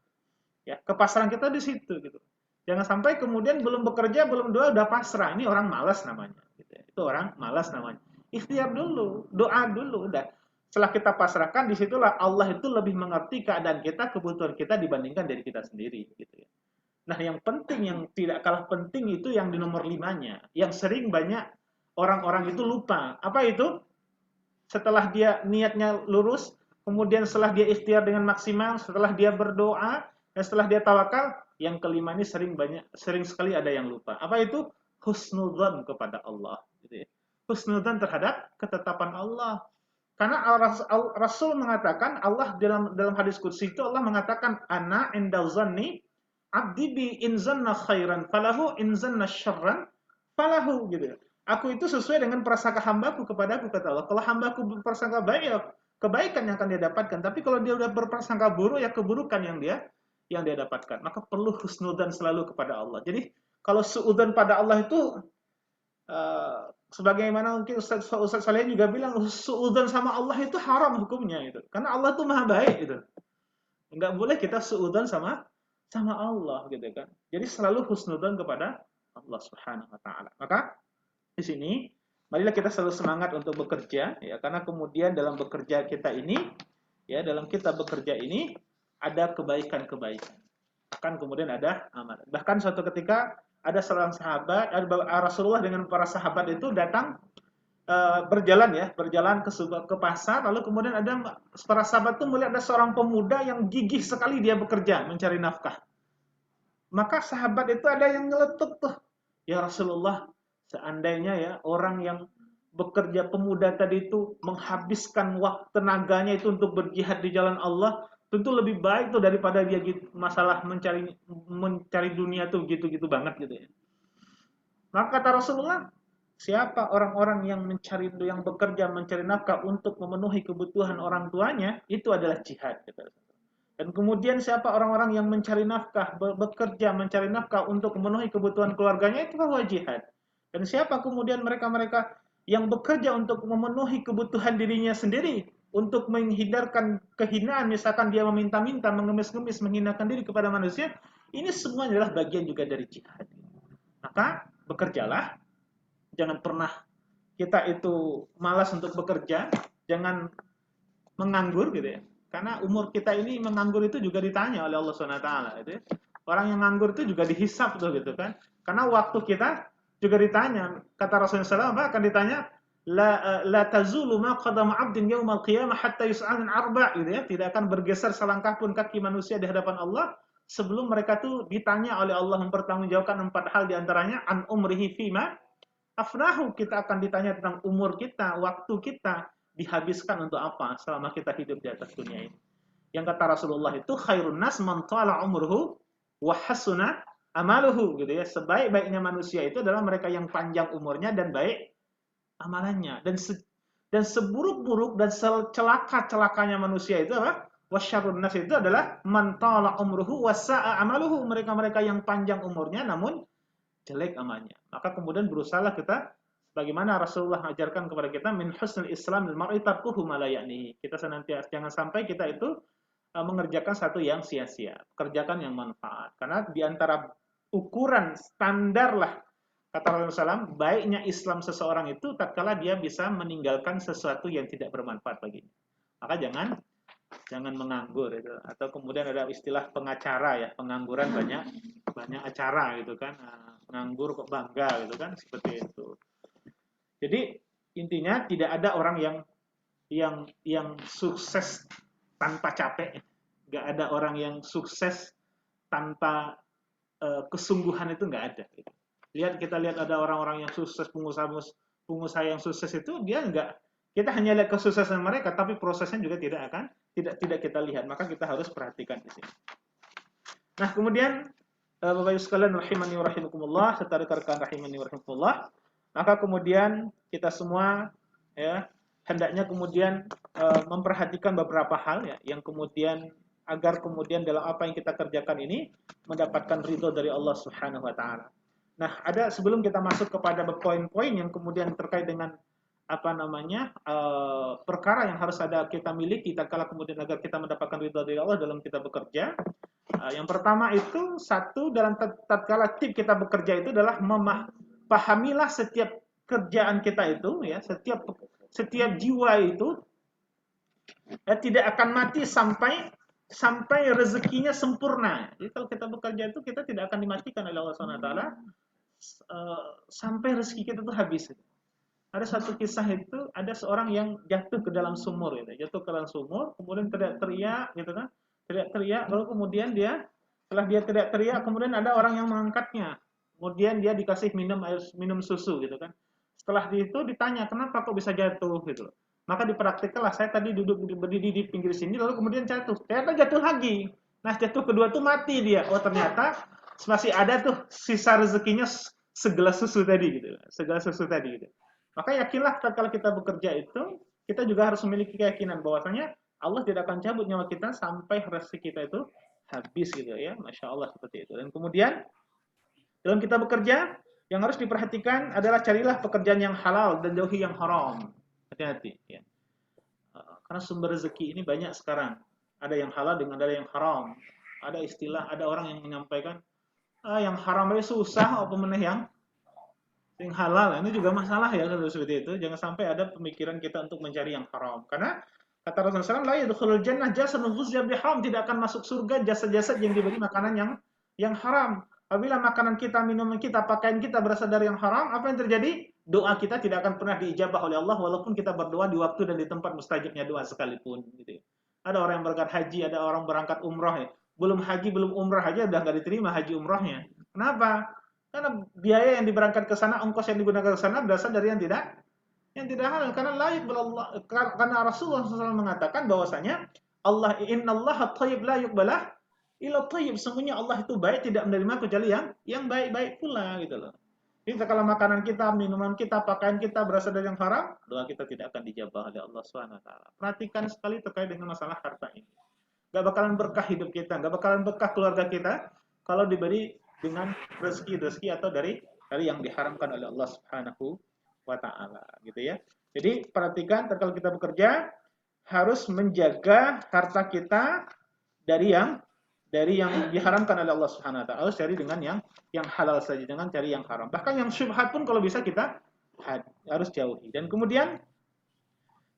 Ya, kepasrahan kita di situ gitu. Jangan sampai kemudian belum bekerja, belum doa udah pasrah. Ini orang malas namanya gitu ya. Itu orang malas namanya. Ikhtiar dulu, doa dulu udah. Setelah kita pasrahkan, disitulah Allah itu lebih mengerti keadaan kita, kebutuhan kita dibandingkan dari kita sendiri. Gitu ya. Nah, yang penting, yang tidak kalah penting itu yang di nomor 5-nya. Yang sering banyak orang-orang itu lupa. Apa itu? Setelah dia niatnya lurus, kemudian setelah dia ikhtiar dengan maksimal, setelah dia berdoa, dan setelah dia tawakal, yang kelima ini sering sekali ada yang lupa. Apa itu? Husnudzan kepada Allah. Gitu ya. Husnudzan terhadap ketetapan Allah. Karena Rasul mengatakan, Allah dalam hadis qudsi itu Allah mengatakan, ana inda zanni abdi bi in zanna khairan falahu in zanna syarran falahu gitu. Aku itu sesuai dengan prasangka hambaku kepadaku, kata Allah. Kalau hambaku berprasangka baik, ya kebaikan yang akan dia dapatkan. Tapi kalau dia udah berprasangka buruk, ya keburukan yang dia dapatkan. Maka perlu husnudzan selalu kepada Allah. Jadi kalau suudzon pada Allah itu sebagaimana mungkin Ustaz Saleh juga bilang, suudzon sama Allah itu haram hukumnya itu. Karena Allah itu maha baik gitu. Enggak boleh kita suudzon sama Allah gitu kan. Jadi selalu husnudzon kepada Allah Subhanahu wa taala. Maka di sini marilah kita selalu semangat untuk bekerja ya, karena kemudian dalam bekerja kita ini ya, dalam kita bekerja ini ada kebaikan-kebaikan. Akan kemudian ada amal. Bahkan suatu ketika ada seorang sahabat, Rasulullah dengan para sahabat itu datang berjalan ke pasar, lalu kemudian ada para sahabat itu melihat ada seorang pemuda yang gigih sekali dia bekerja mencari nafkah. Maka sahabat itu ada yang nyeletuk tuh, ya Rasulullah, seandainya ya orang yang bekerja pemuda tadi itu menghabiskan waktu tenaganya itu untuk berjihad di jalan Allah, tentu lebih baik tuh daripada dia gitu, masalah mencari dunia tuh gitu-gitu banget gitu ya. Maka kata Rasulullah, siapa orang-orang yang bekerja mencari nafkah untuk memenuhi kebutuhan orang tuanya, itu adalah jihad. Dan kemudian siapa orang-orang yang mencari nafkah, bekerja mencari nafkah untuk memenuhi kebutuhan keluarganya, itu adalah jihad. Dan siapa kemudian mereka-mereka yang bekerja untuk memenuhi kebutuhan dirinya sendiri, untuk menghindarkan kehinaan, misalkan dia meminta-minta, mengemis-ngemis, menghinakan diri kepada manusia, ini semua adalah bagian juga dari jihad. Maka bekerjalah. Jangan pernah kita itu malas untuk bekerja, jangan menganggur gitu ya. Karena umur kita ini menganggur itu juga ditanya oleh Allah SWT gitu ya. Orang yang nganggur itu juga dihisap tuh gitu kan. Karena waktu kita juga ditanya. Kata Rasulullah SAW akan ditanya, la tazulu ma qadama 'abdin yaumal qiyamah hatta yus'al an arba' gitu ya. Tidak akan bergeser selangkah pun kaki manusia di hadapan Allah sebelum mereka tuh ditanya oleh Allah, mempertanggungjawabkan 4 hal diantaranya an umrihi fima afnahu, kita akan ditanya tentang umur kita, waktu kita dihabiskan untuk apa selama kita hidup di atas dunia ini. Yang kata Rasulullah itu khairun nas man tala umruhu wa hasuna amaluhu gitu ya. Sebaik-baiknya manusia itu adalah mereka yang panjang umurnya dan baik amalannya. Dan seburuk-buruk dan celaka-celakanya manusia itu apa? Wasyarrun nas itu adalah man tala umruhu wa sa'a amaluhu, mereka-mereka yang panjang umurnya namun jelek amalnya. Maka kemudian berusahalah kita bagaimana Rasulullah ajarkan kepada kita, min husnul islam lil mar'i tarkuhu ma la ya'ni. Kita senantiasa jangan sampai kita itu mengerjakan satu yang sia-sia, kerjakan yang manfaat. Karena di antara ukuran standar lah kata Rasulullah SAW, baiknya Islam seseorang itu tatkala dia bisa meninggalkan sesuatu yang tidak bermanfaat baginya. Maka jangan menganggur itu. Atau kemudian ada istilah pengacara ya, pengangguran banyak acara gitu kan. Nganggur kok bangga gitu kan, seperti itu. Jadi intinya tidak ada orang yang sukses tanpa capek, nggak ada orang yang sukses tanpa kesungguhan, itu nggak ada. Kita lihat ada orang-orang yang sukses, pengusaha yang sukses itu dia kita hanya lihat kesuksesan mereka, tapi prosesnya juga tidak kita lihat. Maka kita harus perhatikan di sini. Nah kemudian Bapak Ibu sekalian rahimani wa rahimakumullah, serta rekan-rekan rahimani wa rahimakumullah, maka kemudian kita semua ya hendaknya kemudian memperhatikan beberapa hal ya, yang kemudian agar kemudian dalam apa yang kita kerjakan ini mendapatkan ridho dari Allah Subhanahu wa taala. Nah, sebelum kita masuk kepada poin-poin yang kemudian terkait dengan perkara yang harus kita miliki tatkala kemudian agar kita mendapatkan ridho dari Allah dalam kita bekerja. Yang pertama itu dalam tatkala tip kita bekerja itu adalah pahamilah setiap kerjaan kita itu ya, setiap jiwa itu tidak akan mati sampai rezekinya sempurna. Jadi kalau kita bekerja itu kita tidak akan dimatikan oleh Allah SWT sampai rezeki kita itu habis. Ada satu kisah itu, ada seorang yang jatuh ke dalam sumur gitu. Kemudian teriak-teriak gitu kan. Teriak-teriak, lalu kemudian setelah dia teriak-teriak, kemudian ada orang yang mengangkatnya. Kemudian dia dikasih minum susu gitu kan. Setelah itu ditanya, kenapa kok bisa jatuh gitu. Maka dipraktikkanlah, saya tadi berdiri di pinggir sini, lalu kemudian jatuh. Ternyata jatuh lagi. Nah jatuh kedua tuh mati dia. Oh ternyata masih ada tuh sisa rezekinya segelas susu tadi gitu. Segelas susu tadi gitu. Maka yakinlah kalau kita bekerja itu, kita juga harus memiliki keyakinan bahwasanya Allah tidak akan cabut nyawa kita sampai rezeki kita itu habis gitu ya. Masya Allah seperti itu. Dan kemudian dalam kita bekerja, yang harus diperhatikan adalah carilah pekerjaan yang halal dan jauhi yang haram. Hati-hati ya. Karena sumber rezeki ini banyak sekarang. Ada yang halal dengan ada yang haram. Ada istilah, ada orang yang menyampaikan, yang haram itu susah, apa meneh yang halal. Ini juga masalah ya kalau seperti itu. Jangan sampai ada pemikiran kita untuk mencari yang haram. Karena kata Rasulullah SAW, la yadkhulul jannah jasadun ghuzya biharam, tidak akan masuk surga jasad-jasad yang diberi makanan yang haram. Apabila makanan kita, minuman kita, pakaian kita berasal dari yang haram, apa yang terjadi? Doa kita tidak akan pernah diijabah oleh Allah walaupun kita berdoa di waktu dan di tempat mustajabnya doa sekalipun gitu ya. Ada orang yang berangkat haji, ada orang berangkat umroh ya. Belum haji, belum umroh aja udah nggak diterima haji umrohnya. Kenapa? Karena biaya yang diberangkat ke sana, ongkos yang digunakan ke sana berasal dari yang tidak halal. Karena layak Allah, karena Rasulullah SAW mengatakan bahwasanya Allah innallaha thayyib la yuqbalah illa thayyib. Sesungguhnya Allah itu baik, tidak menerima kecuali yang baik-baik pula gitu loh. Jadi kalau makanan kita, minuman kita, pakaian kita berasal dari yang haram, doa kita tidak akan dijabah oleh Allah SWT. Perhatikan sekali terkait dengan masalah harta ini. Gak bakalan berkah hidup kita, gak bakalan berkah keluarga kita kalau diberi dengan rezeki atau dari yang diharamkan oleh Allah Subhanahu wa taala gitu ya. Jadi perhatikan kalau kita bekerja harus menjaga harta kita dari yang diharamkan oleh Allah Subhanahu wa taala. Harus cari dengan yang halal saja, jangan cari yang haram. Bahkan yang syubhat pun kalau bisa kita harus jauhi. Dan kemudian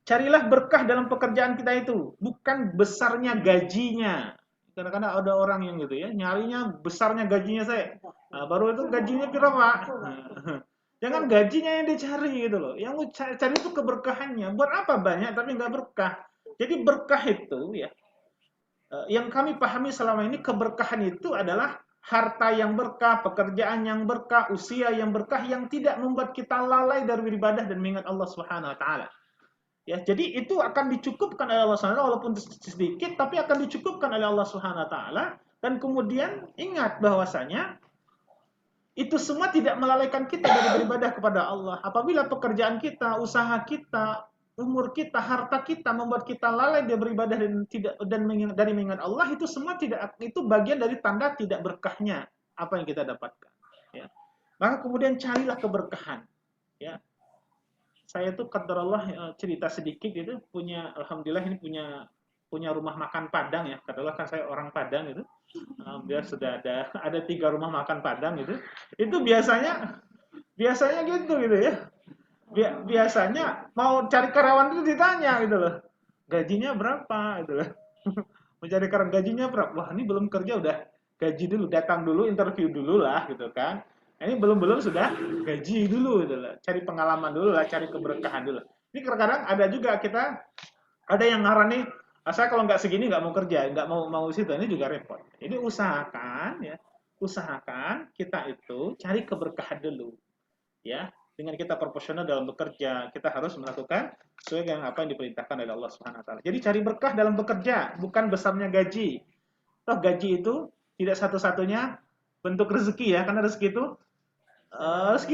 carilah berkah dalam pekerjaan kita itu, bukan besarnya gajinya. Kadang-kadang ada orang yang gitu ya, nyarinya besarnya gajinya saya. Nah, baru itu gajinya berapa, Pak? Jangan gajinya yang dicari gitu loh. Yang cari itu keberkahannya. Buat apa banyak tapi nggak berkah. Jadi berkah itu ya, yang kami pahami selama ini, keberkahan itu adalah harta yang berkah, pekerjaan yang berkah, usia yang berkah yang tidak membuat kita lalai dari beribadah dan mengingat Allah Subhanahu wa taala. Ya, jadi itu akan dicukupkan oleh Allah Subhanahu wa taala walaupun sedikit, tapi akan dicukupkan oleh Allah Subhanahu wa taala. Dan kemudian ingat bahwasanya itu semua tidak melalaikan kita dari beribadah kepada Allah. Apabila pekerjaan kita, usaha kita, umur kita, harta kita membuat kita lalai dari beribadah dan dari mengingat Allah, itu semua itu bagian dari tanda tidak berkahnya apa yang kita dapatkan. Ya. Maka kemudian carilah keberkahan. Ya. Saya tuh qadarullah cerita sedikit itu alhamdulillah ini punya rumah makan Padang ya. Katakanlah kan saya orang Padang itu. Biar sudah ada 3 rumah makan Padang gitu. Itu biasanya gitu ya. Biasanya mau cari karyawan itu ditanya gitu loh. Gajinya berapa gitu loh. Mencari karyawan gajinya berapa? Wah, ini belum kerja udah gaji dulu, datang dulu, interview dulu lah gitu kan. Ini belum sudah gaji dulu gitu loh. Cari pengalaman dulu lah, cari keberkahan dulu. Ini kadang-kadang ada juga ada yang ngarani, saya kalau nggak segini nggak mau kerja, nggak mau situ, ini juga repot. Ini usahakan kita itu cari keberkahan dulu. Ya, dengan kita proporsional dalam bekerja, kita harus melakukan sesuai dengan apa yang diperintahkan oleh Allah Subhanahu wa taala. Jadi cari berkah dalam bekerja, bukan besarnya gaji. Toh gaji itu tidak satu-satunya bentuk rezeki ya, karena rezeki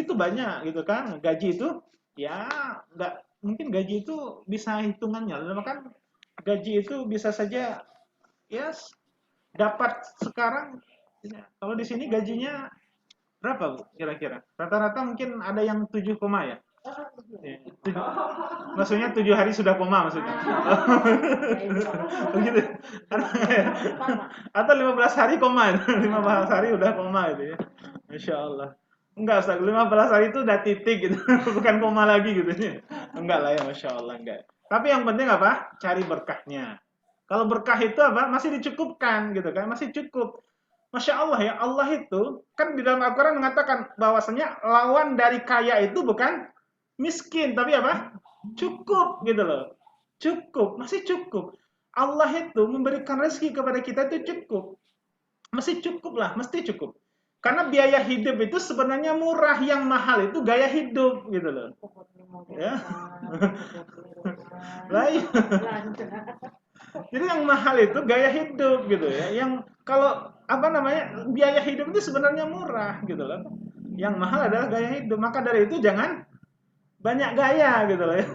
itu banyak gitu kan. Gaji itu ya nggak mungkin, gaji itu bisa hitungannya. Bahkan gaji itu bisa saja ya dapat sekarang. Kalau di sini gajinya berapa Bu kira-kira? Rata-rata mungkin ada yang 7 koma ya? Maksudnya 7 hari sudah koma maksudnya. Begitu. Atau 15 hari koma. 15 hari udah koma gitu ya. Masya Allah. Enggak, Ustaz. 15 hari itu udah titik gitu. Bukan koma lagi gitu ya. Enggak lah ya, Masya Allah. Enggak. Tapi yang penting apa? Cari berkahnya. Kalau berkah itu apa? Masih dicukupkan gitu kan. Masih cukup. Masya Allah ya. Allah itu kan di dalam Al-Quran mengatakan bahwasanya lawan dari kaya itu bukan miskin, tapi apa? Cukup gitu loh. Cukup, masih cukup. Allah itu memberikan rezeki kepada kita itu cukup. Masih cukup lah, mesti cukup. Karena biaya hidup itu sebenarnya murah, yang mahal itu gaya hidup gitu loh. Ya. Jadi yang mahal itu gaya hidup gitu ya. Yang kalau biaya hidup itu sebenarnya murah gitu loh. Yang mahal adalah gaya hidup. Maka dari itu jangan banyak gaya gitu loh ya.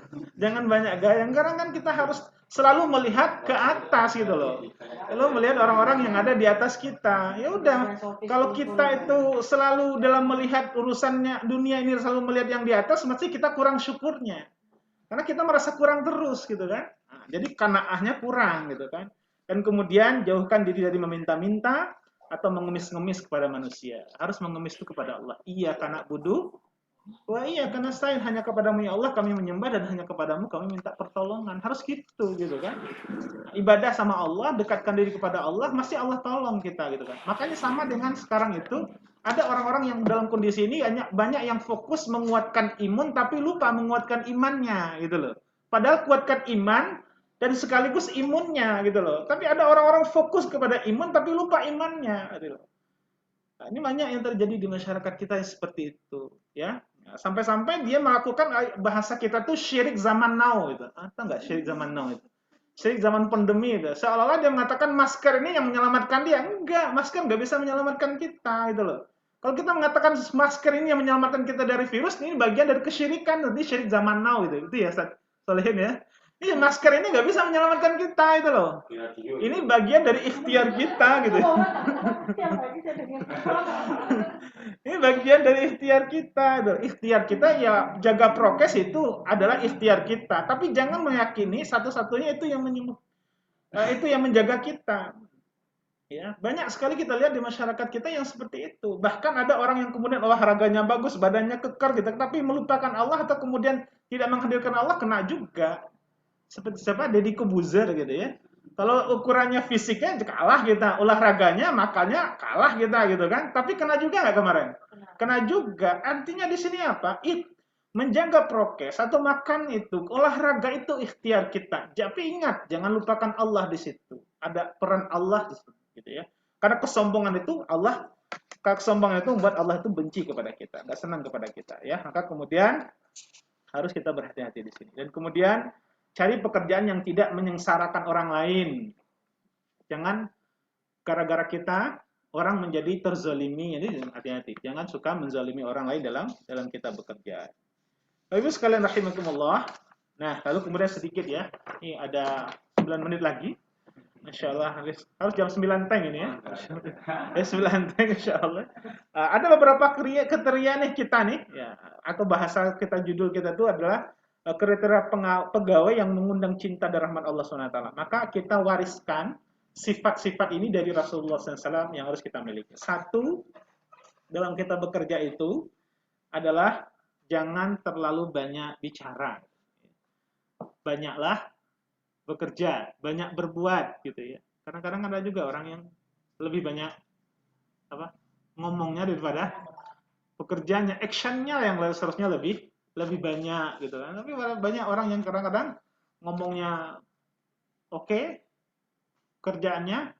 Jangan banyak gaya. Karena kan kita harus selalu melihat ke atas gitu loh. Lalu melihat orang-orang yang ada di atas kita. Ya udah, kalau kita itu selalu dalam melihat urusannya dunia ini selalu melihat yang di atas, mesti kita kurang syukurnya. Karena kita merasa kurang terus gitu kan. Nah, jadi kanaahnya kurang gitu kan. Dan kemudian jauhkan diri dari meminta-minta atau mengemis-ngemis kepada manusia. Harus mengemis itu kepada Allah. Iya karena budu. Wah iya karena saya hanya kepadamu ya Allah kami menyembah dan hanya kepadamu kami minta pertolongan. Harus gitu kan. Ibadah sama Allah, dekatkan diri kepada Allah, masih Allah tolong kita gitu kan. Makanya sama dengan sekarang itu ada orang-orang yang dalam kondisi ini banyak yang fokus menguatkan imun tapi lupa menguatkan imannya gitu loh. Padahal kuatkan iman dan sekaligus imunnya gitu loh. Tapi ada orang-orang fokus kepada imun tapi lupa imannya gitu loh. Nah, ini banyak yang terjadi di masyarakat kita yang seperti itu, ya. Sampai-sampai dia melakukan bahasa kita tuh syirik zaman now gitu. Atau enggak syirik zaman now itu? Syirik zaman pandemi itu. Seolah-olah dia mengatakan masker ini yang menyelamatkan dia. Enggak, masker nggak bisa menyelamatkan kita gitu loh. Kalau kita mengatakan masker ini yang menyelamatkan kita dari virus, ini bagian dari kesyirikan, nanti syirik zaman now gitu. Itu ya, Solehin ya. Iya, masker ini nggak bisa menyelamatkan kita itu loh. Ini bagian dari ikhtiar kita gitu. Ini bagian dari ikhtiar kita. Ikhtiar kita ya jaga prokes itu adalah ikhtiar kita. Tapi jangan meyakini satu-satunya itu yang itu yang menjaga kita. Ya, banyak sekali kita lihat di masyarakat kita yang seperti itu. Bahkan ada orang yang kemudian olahraganya bagus, badannya kekar gitu, tapi melupakan Allah atau kemudian tidak menghadirkan Allah kena juga. Seperti siapa? Deddy Kobuzer gitu ya. Kalau ukurannya fisiknya kalah kita, olahraganya makanya kalah kita gitu kan. Tapi kena juga nggak kemarin? Kena juga. Artinya di sini apa? Menjaga prokes atau makan itu, olahraga itu ikhtiar kita. Tapi ingat, jangan lupakan Allah di situ. Ada peran Allah di situ, gitu ya. Karena kesombongan itu kesombongan itu membuat Allah itu benci kepada kita, nggak senang kepada kita, ya. Maka kemudian harus kita berhati-hati di sini. Dan kemudian cari pekerjaan yang tidak menyengsarakan orang lain. Jangan gara-gara kita orang menjadi terzalimi, jadi hati-hati. Jangan suka menzalimi orang lain dalam kita bekerja. Bapak Ibu sekalian rahimakumullah. Nah, lalu kemudian sedikit ya. Ini ada 9 menit lagi. Masya Allah, harus jam 9 teng ini ya. Ya 9 teng insya Allah. Ada beberapa kriteria nih kita nih, ya, atau bahasa kita judul kita itu adalah kriteria pegawai yang mengundang cinta dan rahmat Allah SWT. Maka kita wariskan sifat-sifat ini dari Rasulullah SAW yang harus kita miliki. Satu, dalam kita bekerja itu adalah jangan terlalu banyak bicara. Banyaklah bekerja, banyak berbuat gitu ya. Kadang-kadang ada juga orang yang lebih banyak ngomongnya daripada pekerjaannya, actionnya yang seharusnya lebih banyak gitu kan. Tapi banyak orang yang kadang-kadang ngomongnya oke, kerjaannya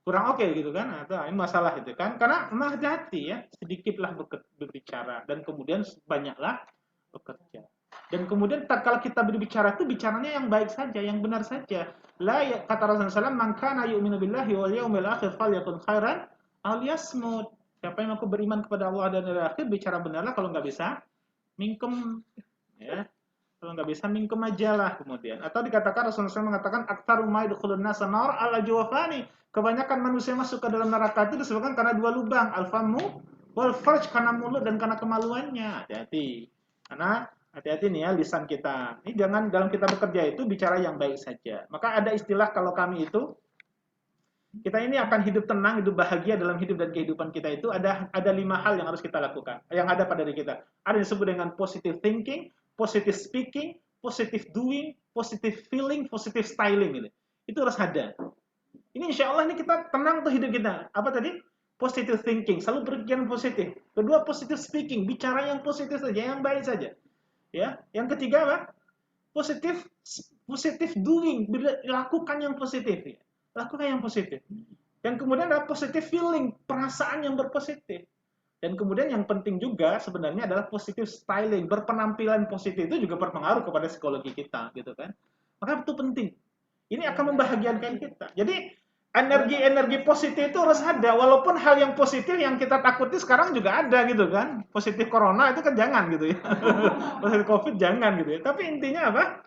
kurang oke gitu kan. Nah, ini masalah itu kan. Karena memang hati-hati ya, sedikitlah berbicara dan kemudian banyaklah bekerja. Dan kemudian kalau kita berbicara itu bicaranya yang baik saja, yang benar saja. Kata Rasulullah SAW, "Man kana yu'minu billahi wal yawmil akhir falyakun khairan aw liyasmut." Siapa yang aku beriman kepada Allah dan hari akhir, bicara benarlah, kalau nggak bisa mingkem ya. Kalau nggak bisa mingkem aja lah kemudian. Atau dikatakan Rasulullah SAW mengatakan aktaru ma yadkhulun nasa nar ala jawfani. Kebanyakan manusia masuk ke dalam neraka itu disebabkan karena dua lubang, al-famu wal farj, karena mulut dan karena kemaluannya. Hati-hati. Karena hati-hati nih ya lisan kita. Ini jangan dalam kita bekerja itu bicara yang baik saja. Maka ada istilah kalau kami itu, kita ini akan hidup tenang, hidup bahagia dalam hidup dan kehidupan kita itu ada 5 hal yang harus kita lakukan. Yang ada pada diri kita. Ada yang disebut dengan positive thinking, positive speaking, positive doing, positive feeling, positive styling gitu. Itu harus ada. Ini insya Allah ini kita tenang tuh hidup kita. Apa tadi? Positive thinking, selalu berpikiran positif. Kedua, positive speaking, bicara yang positif saja, yang baik saja. Ya, yang ketiga apa? Positif doing, lakukan yang positif. Ya. Lakukan yang positif. Dan kemudian ada positive feeling, perasaan yang berpositif. Dan kemudian yang penting juga sebenarnya adalah positive styling, berpenampilan positif itu juga berpengaruh kepada psikologi kita, gitu kan? Maka itu penting. Ini akan membahagiakan kita. Jadi energi positif itu harus ada, walaupun hal yang positif yang kita takuti sekarang juga ada gitu kan. Positif corona itu kan jangan gitu ya. Positif covid jangan gitu ya. Tapi intinya apa?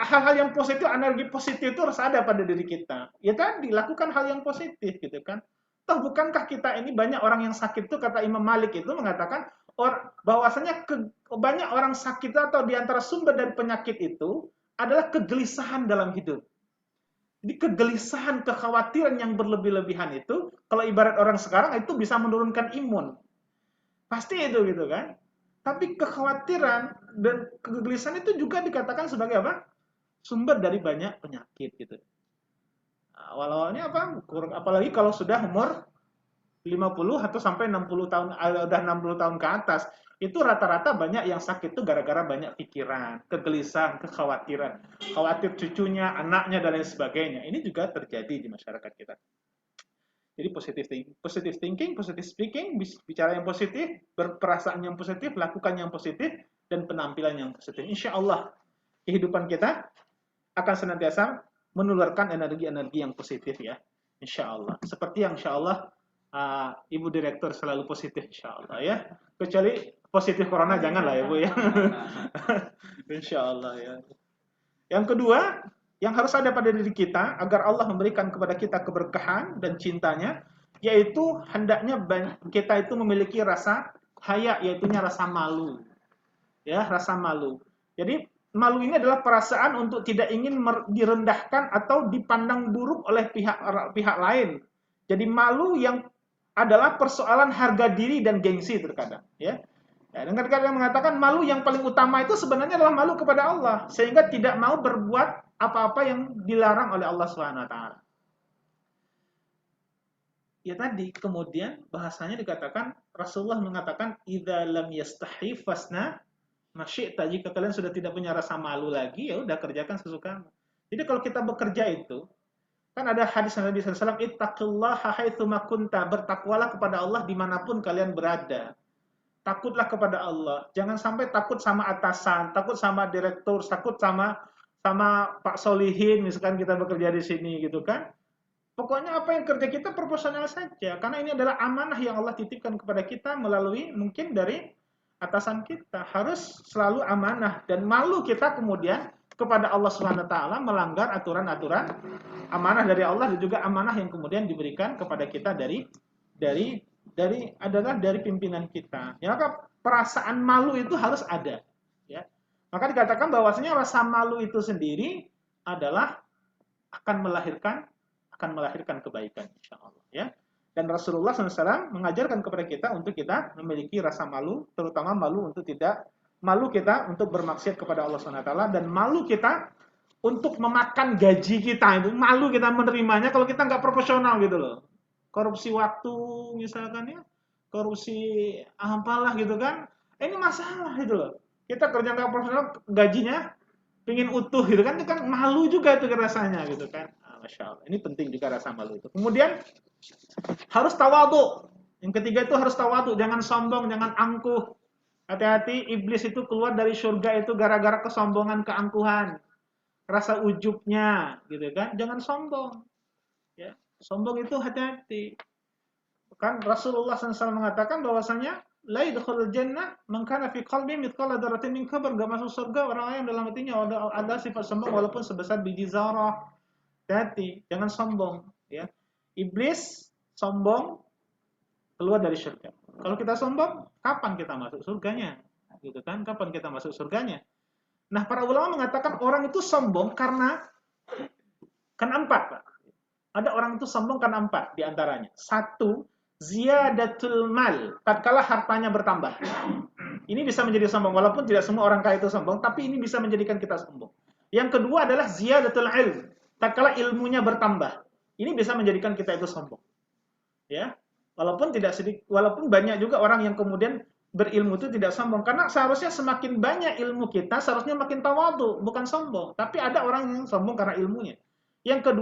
Hal-hal yang positif, energi positif itu harus ada pada diri kita. Ya tadi, lakukan hal yang positif gitu kan. Toh bukankah kita ini banyak orang yang sakit tuh, kata Imam Malik itu mengatakan bahwasanya banyak orang sakit atau diantara sumber dari penyakit itu adalah kegelisahan dalam hidup. Jadi kegelisahan, kekhawatiran yang berlebih-lebihan itu, kalau ibarat orang sekarang itu bisa menurunkan imun. Pasti itu gitu kan. Tapi kekhawatiran dan kegelisahan itu juga dikatakan sebagai apa? Sumber dari banyak penyakit gitu. Awal-awalnya apa? Apalagi kalau sudah umur 50 atau sampai 60 tahun, udah 60 tahun ke atas, itu rata-rata banyak yang sakit itu gara-gara banyak pikiran, kegelisahan, kekhawatiran, khawatir cucunya, anaknya dan lain sebagainya. Ini juga terjadi di masyarakat kita. Jadi positive thinking, positive speaking, bicara yang positif, berperasaan yang positif, lakukan yang positif, dan penampilan yang positif. Insya Allah kehidupan kita akan senantiasa menularkan energi-energi yang positif ya. Insya Allah. Seperti yang insya Allah Ibu Direktur selalu positif insya Allah ya. Kecuali positif corona janganlah ya Bu ya. Insya Allah ya. Yang kedua, yang harus ada pada diri kita agar Allah memberikan kepada kita keberkahan dan cintanya, yaitu hendaknya kita itu memiliki rasa haya, yaitunya rasa malu. Ya, rasa malu. Jadi malu ini adalah perasaan untuk tidak ingin direndahkan atau dipandang buruk oleh pihak lain. Jadi malu yang adalah persoalan harga diri dan gengsi terkadang, ya. Ya, dengan kadang mengatakan malu yang paling utama itu sebenarnya adalah malu kepada Allah, sehingga tidak mau berbuat apa-apa yang dilarang oleh Allah Subhanahu wa taala. Ya tadi, kemudian bahasanya dikatakan Rasulullah mengatakan idza lam yastahi fasna masyi'ta, jika kalian sudah tidak punya rasa malu lagi, ya udah kerjakan sesukamu. Jadi kalau kita bekerja itu, kan ada hadis Nabi SAW, ittaqillaha haitsu ma kunta, bertakwalah kepada Allah dimanapun kalian berada. Takutlah kepada Allah. Jangan sampai takut sama atasan, takut sama direktur, takut sama Pak Solihin, misalkan kita bekerja di sini gitu kan. Pokoknya apa yang kerja kita proporsional saja, karena ini adalah amanah yang Allah titipkan kepada kita melalui mungkin dari atasan kita. Harus selalu amanah, dan malu kita kemudian kepada Allah Subhanahu wa taala melanggar aturan-aturan amanah dari Allah, dan juga amanah yang kemudian diberikan kepada kita dari pimpinan kita. Ya, maka perasaan malu itu harus ada, ya. Maka dikatakan bahwasanya rasa malu itu sendiri adalah akan melahirkan kebaikan insyaallah, ya. Dan Rasulullah SAW mengajarkan kepada kita untuk kita memiliki rasa malu, terutama malu kita untuk bermaksiat kepada Allah Subhanahu wa taala, dan malu kita untuk memakan gaji kita, itu malu kita menerimanya kalau kita nggak proporsional gitu loh. Korupsi waktu misalkan ya, korupsi apalah gitu kan, ini masalah gitu loh. Kita kerja nggak profesional, gajinya pingin utuh gitu kan, itu kan malu juga itu rasanya gitu kan. Masya Allah, ini penting juga rasa malu itu. Kemudian harus tawadhu. Yang ketiga itu harus tawadhu, jangan sombong, jangan angkuh. Hati-hati, iblis itu keluar dari surga itu gara-gara kesombongan, keangkuhan, rasa ujubnya gitu kan. Jangan sombong, ya. Sombong itu hati-hati. Kan Rasulullah SAW mengatakan bahwasanya la yadkhulul jannah man kana fi qalbi mithqala dzarratin min kibr, enggak masuk surga orang yang dalam hatinya ada sifat sombong walaupun sebesar biji zarah. Hati-hati, jangan sombong, ya. Iblis sombong keluar dari surga. Kalau kita sombong, kapan kita masuk surganya? Gitu kan? Kapan kita masuk surganya? Nah, para ulama mengatakan orang itu sombong karena empat, Pak. Ada orang itu sombong karena empat di antaranya. Satu, ziyadatul mal, tatkala hartanya bertambah. Ini bisa menjadi sombong, walaupun tidak semua orang kaya itu sombong, tapi ini bisa menjadikan kita sombong. Yang kedua adalah ziyadatul ilm, tatkala ilmunya bertambah. Ini bisa menjadikan kita itu sombong. Ya. Walaupun banyak juga orang yang kemudian berilmu itu tidak sombong, karena seharusnya semakin banyak ilmu kita, seharusnya makin tawadhu, bukan sombong. Tapi ada orang yang sombong karena ilmunya. Yang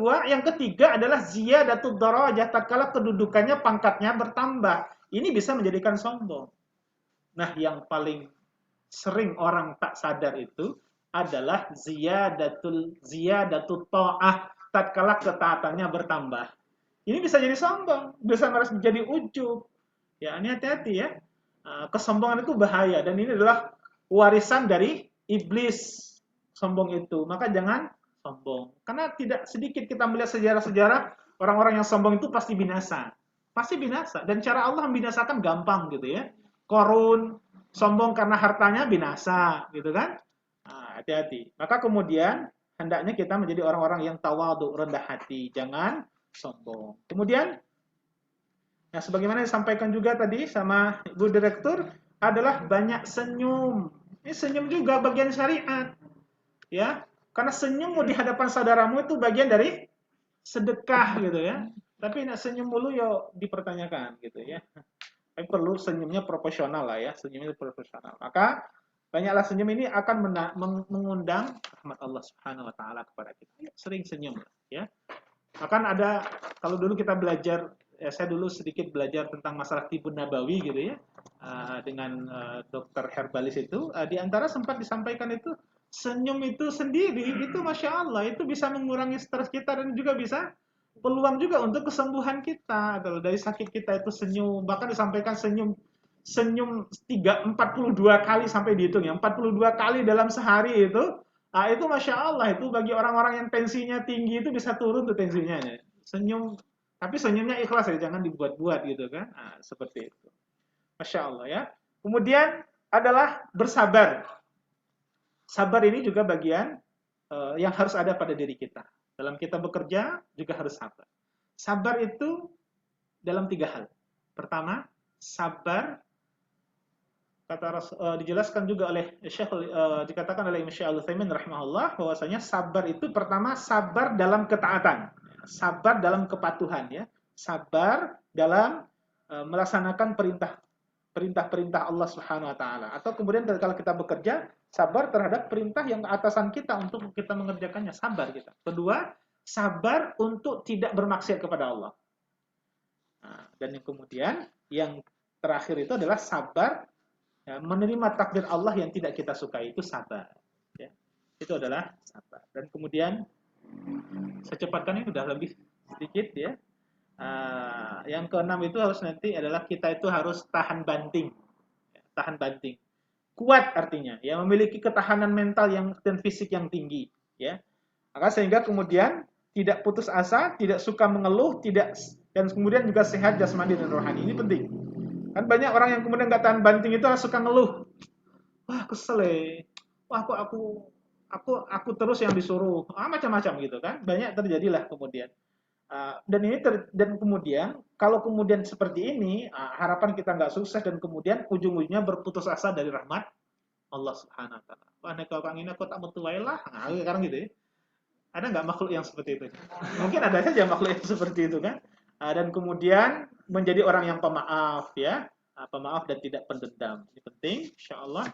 ketiga adalah ziyadatud darajah, tatkala kedudukannya, pangkatnya bertambah. Ini bisa menjadikan sombong. Nah, yang paling sering orang tak sadar itu adalah ziyadatut ta'ah, tatkala ketaatannya bertambah. Ini bisa jadi sombong, bisa malah menjadi ujub. Ya, ini hati-hati ya. Kesombongan itu bahaya dan ini adalah warisan dari iblis. Sombong itu, maka jangan sombong. Karena tidak sedikit kita melihat sejarah-sejarah orang-orang yang sombong itu pasti binasa. Pasti binasa. Dan cara Allah membinasakan gampang gitu ya. Korun, sombong karena hartanya binasa gitu kan. Hati-hati. Maka kemudian hendaknya kita menjadi orang-orang yang tawadhu, rendah hati. Jangan sombong. Kemudian, nah sebagaimana disampaikan juga tadi sama Ibu Direktur, adalah banyak senyum. Ini senyum juga bagian syariat. Ya, karena senyummu di hadapan saudaramu itu bagian dari sedekah gitu ya. Tapi nak senyum mulu ya dipertanyakan gitu ya. Tapi perlu senyumnya proporsional lah ya, senyumnya proporsional. Maka banyaklah senyum ini akan mengundang rahmat Allah Subhanahu wa taala kepada kita. Sering senyum ya. Bahkan ada kalau dulu kita belajar, saya dulu sedikit belajar tentang masalah tibun nabawi gitu ya. Dengan dokter herbalis itu, di antara sempat disampaikan itu senyum itu sendiri itu Masya Allah itu bisa mengurangi stres kita dan juga bisa peluang juga untuk kesembuhan kita. Kalau dari sakit kita itu senyum, bahkan disampaikan senyum 42 kali sampai dihitung ya, 42 kali dalam sehari itu. Itu Masya Allah itu bagi orang-orang yang tensinya tinggi itu bisa turun tuh tensinya. Senyum, tapi senyumnya ikhlas ya, jangan dibuat-buat gitu kan. Seperti itu. Masya Allah ya. Kemudian adalah bersabar. Sabar ini juga bagian yang harus ada pada diri kita. Dalam kita bekerja juga harus sabar. Sabar itu dalam 3 hal. Pertama, sabar dijelaskan juga oleh Syekh dikatakan oleh Imam Syekh Al-Utsaimin rahimahullah bahwasanya sabar itu pertama sabar dalam ketaatan, sabar dalam kepatuhan ya, sabar dalam melaksanakan perintah-perintah Allah Subhanahu wa taala. Atau kemudian kalau kita bekerja, sabar terhadap perintah yang atasan kita untuk kita mengerjakannya, sabar kita. Kedua, sabar untuk tidak bermaksiat kepada Allah. Dan yang kemudian yang terakhir itu adalah sabar ya, menerima takdir Allah yang tidak kita sukai, itu sabar ya. Itu adalah sabar. Dan kemudian secepatkan ini sudah lebih sedikit ya. Yang keenam itu harus nanti adalah kita itu harus tahan banting. Tahan banting. Kuat artinya ya, memiliki ketahanan mental dan fisik yang tinggi ya. Maka sehingga kemudian tidak putus asa, tidak suka mengeluh, dan kemudian juga sehat jasmani dan rohani. Ini penting. Kan banyak orang yang kemudian nggak tahan banting itu suka ngeluh. Wah, kesel ya. Wah, aku terus yang disuruh. Macam-macam gitu kan. Banyak terjadilah kemudian. Dan kemudian kalau kemudian seperti ini, harapan kita nggak sukses dan kemudian ujung-ujungnya berputus asa dari rahmat Allah Subhanahu wa taala. Wah, nek kau ini aku tak metuai lah. Sekarang gitu ya. Ada nggak makhluk yang seperti itu? Mungkin ada saja makhluk yang seperti itu kan. Dan kemudian menjadi orang yang pemaaf ya, pemaaf dan tidak pendendam. Ini penting, insyaallah.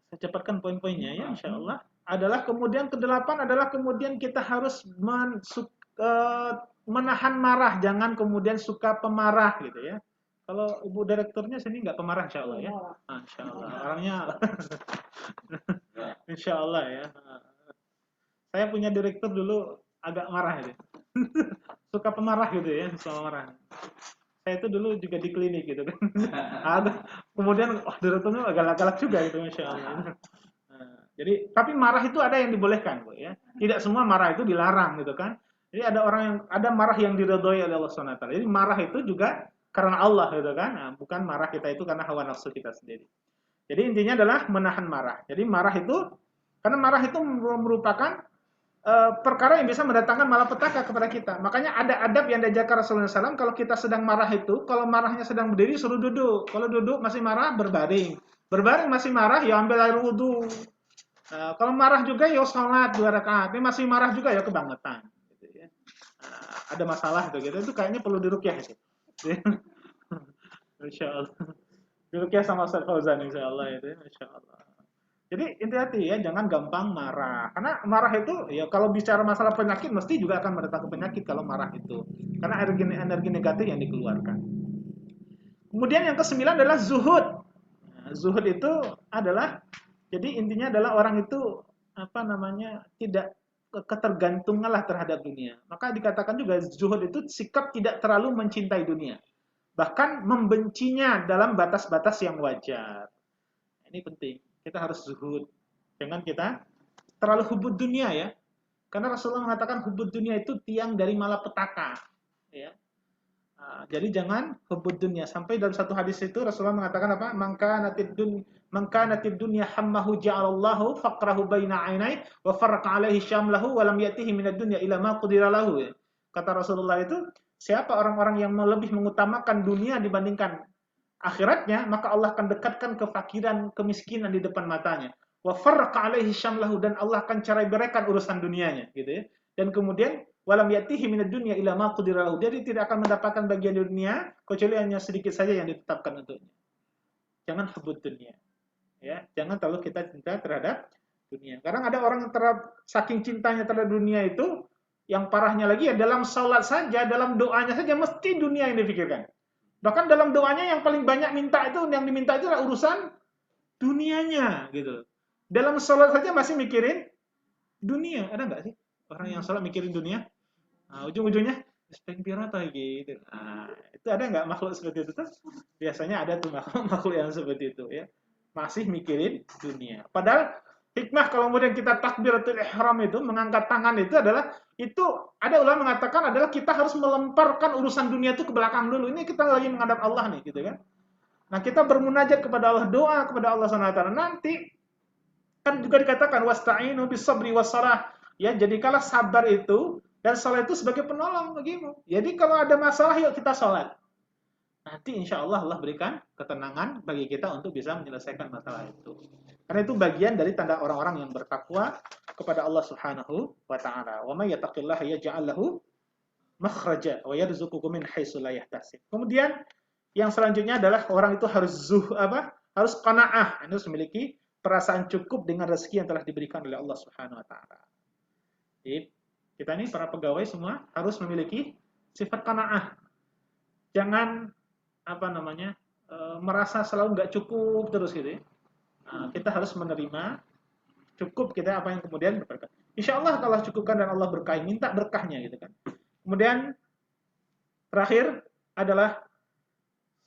Saya cepatkan poin-poinnya ya, insyaallah. Adalah kemudian kedelapan adalah kemudian kita harus menahan marah, jangan kemudian suka pemarah gitu ya. Kalau Ibu Direkturnya sini nggak pemarah insyaallah ya. Insyaallah. Orangnya insyaallah ya. Saya punya direktur dulu agak marah gitu. Suka pemarah gitu ya, suka marah. Saya itu dulu juga di klinik gitu kan. Kemudian direkturnya agak galak juga gitu insyaallah. Jadi tapi marah itu ada yang dibolehkan Bu ya. Tidak semua marah itu dilarang gitu kan. Jadi ada marah yang diridhoi oleh Allah Subhanahu wa taala. Jadi marah itu juga karena Allah gitu kan. Bukan marah kita itu karena hawa nafsu kita sendiri. Jadi intinya adalah menahan marah. Jadi marah itu karena marah itu merupakan perkara yang bisa mendatangkan malapetaka kepada kita. Makanya ada adab yang diajarkan Rasulullah SAW. Kalau kita sedang marah itu, kalau marahnya sedang berdiri suruh duduk. Kalau duduk masih marah berbaring. Berbaring masih marah ya ambil air wudhu. Kalau marah juga ya sholat 2 rakaat. Ini masih marah juga ya kebangetan. Gitu ya. Ada masalah gitu. Itu kayaknya perlu diruqyah itu. Insyaallah. Diruqyah sama Ustaz Fauzan insyaallah itu. Insyaallah. Jadi hati-hati ya, jangan gampang marah. Karena marah itu ya kalau bicara masalah penyakit mesti juga akan mendatangkan penyakit kalau marah itu. Karena energi negatif yang dikeluarkan. Kemudian yang ke-9 adalah zuhud. Zuhud itu adalah jadi intinya adalah orang itu tidak ketergantunganlah terhadap dunia. Maka dikatakan juga zuhud itu sikap tidak terlalu mencintai dunia. Bahkan membencinya dalam batas-batas yang wajar. Ini penting. Kita harus zuhud. Jangan kita terlalu hubud dunia ya. Karena Rasulullah mengatakan hubud dunia itu tiang dari malapetaka. Ya. Jadi jangan hubud dunia. Sampai dalam satu hadis itu Rasulullah mengatakan apa? Maka natid dunya hammahu ja'alallahu faqrahu baina ainai wa farraqa alaihi syamlahu wa lam yatihi minad dunya ila ma qudira lahu. Kata Rasulullah itu, siapa orang-orang yang lebih mengutamakan dunia dibandingkan akhiratnya, maka Allah akan dekatkan kefakiran, kemiskinan di depan matanya. Wa farraqa alaihi syamlahu, dan Allah akan cerai-beraikan urusan dunianya, gitu ya. Dan kemudian walam yatihi minad dunya illa ma qudira lahu. Jadi tidak akan mendapatkan bagian dunia kecuali hanya sedikit saja yang ditetapkan untuknya. Jangan hubud dunia. Ya, jangan terlalu kita cinta terhadap dunia. Kadang ada orang yang saking cintanya terhadap dunia itu, yang parahnya lagi ya dalam salat saja, dalam doanya saja mesti dunia yang dipikirkan. Bahkan dalam doanya yang paling banyak minta itu, yang diminta itu adalah urusan dunianya gitu. Dalam salat saja masih mikirin dunia. Ada nggak sih orang yang salat mikirin dunia? Ujung-ujungnya speng pirata gitu. Itu ada nggak makhluk seperti itu? Biasanya ada tuh makhluk yang seperti itu ya. Masih mikirin dunia. Padahal hikmah kalau kemudian kita takbiratul ihram itu, mengangkat tangan itu adalah, itu ada ulama mengatakan adalah kita harus melemparkan urusan dunia itu ke belakang dulu. Ini kita lagi menghadap Allah nih, gitu kan. Nah, kita bermunajat kepada Allah, doa kepada Allah SWT. Nanti kan juga dikatakan wasta'inu bis-sabri was-shalah. Ya, jadikanlah sabar itu dan salat itu sebagai penolong bagimu. Jadi kalau ada masalah, yuk kita salat. Nanti insya Allah Allah berikan ketenangan bagi kita untuk bisa menyelesaikan masalah itu. Karena itu bagian dari tanda orang-orang yang bertakwa kepada Allah Subhanahu wa taala. Wa may yattaqillaha yaj'al lahu makhraja wa yarzuquhu min haitsu la yahtasib. Kemudian yang selanjutnya adalah orang itu harus harus qanaah, harus memiliki perasaan cukup dengan rezeki yang telah diberikan oleh Allah Subhanahu wa taala. Jadi kita ini para pegawai semua harus memiliki sifat qanaah. Jangan merasa selalu nggak cukup terus gitu ya. Kita harus menerima cukup kita apa yang kemudian berkah. Insya Allah kalau cukupkan dan Allah berkahi, minta berkahnya gitu kan. Kemudian terakhir adalah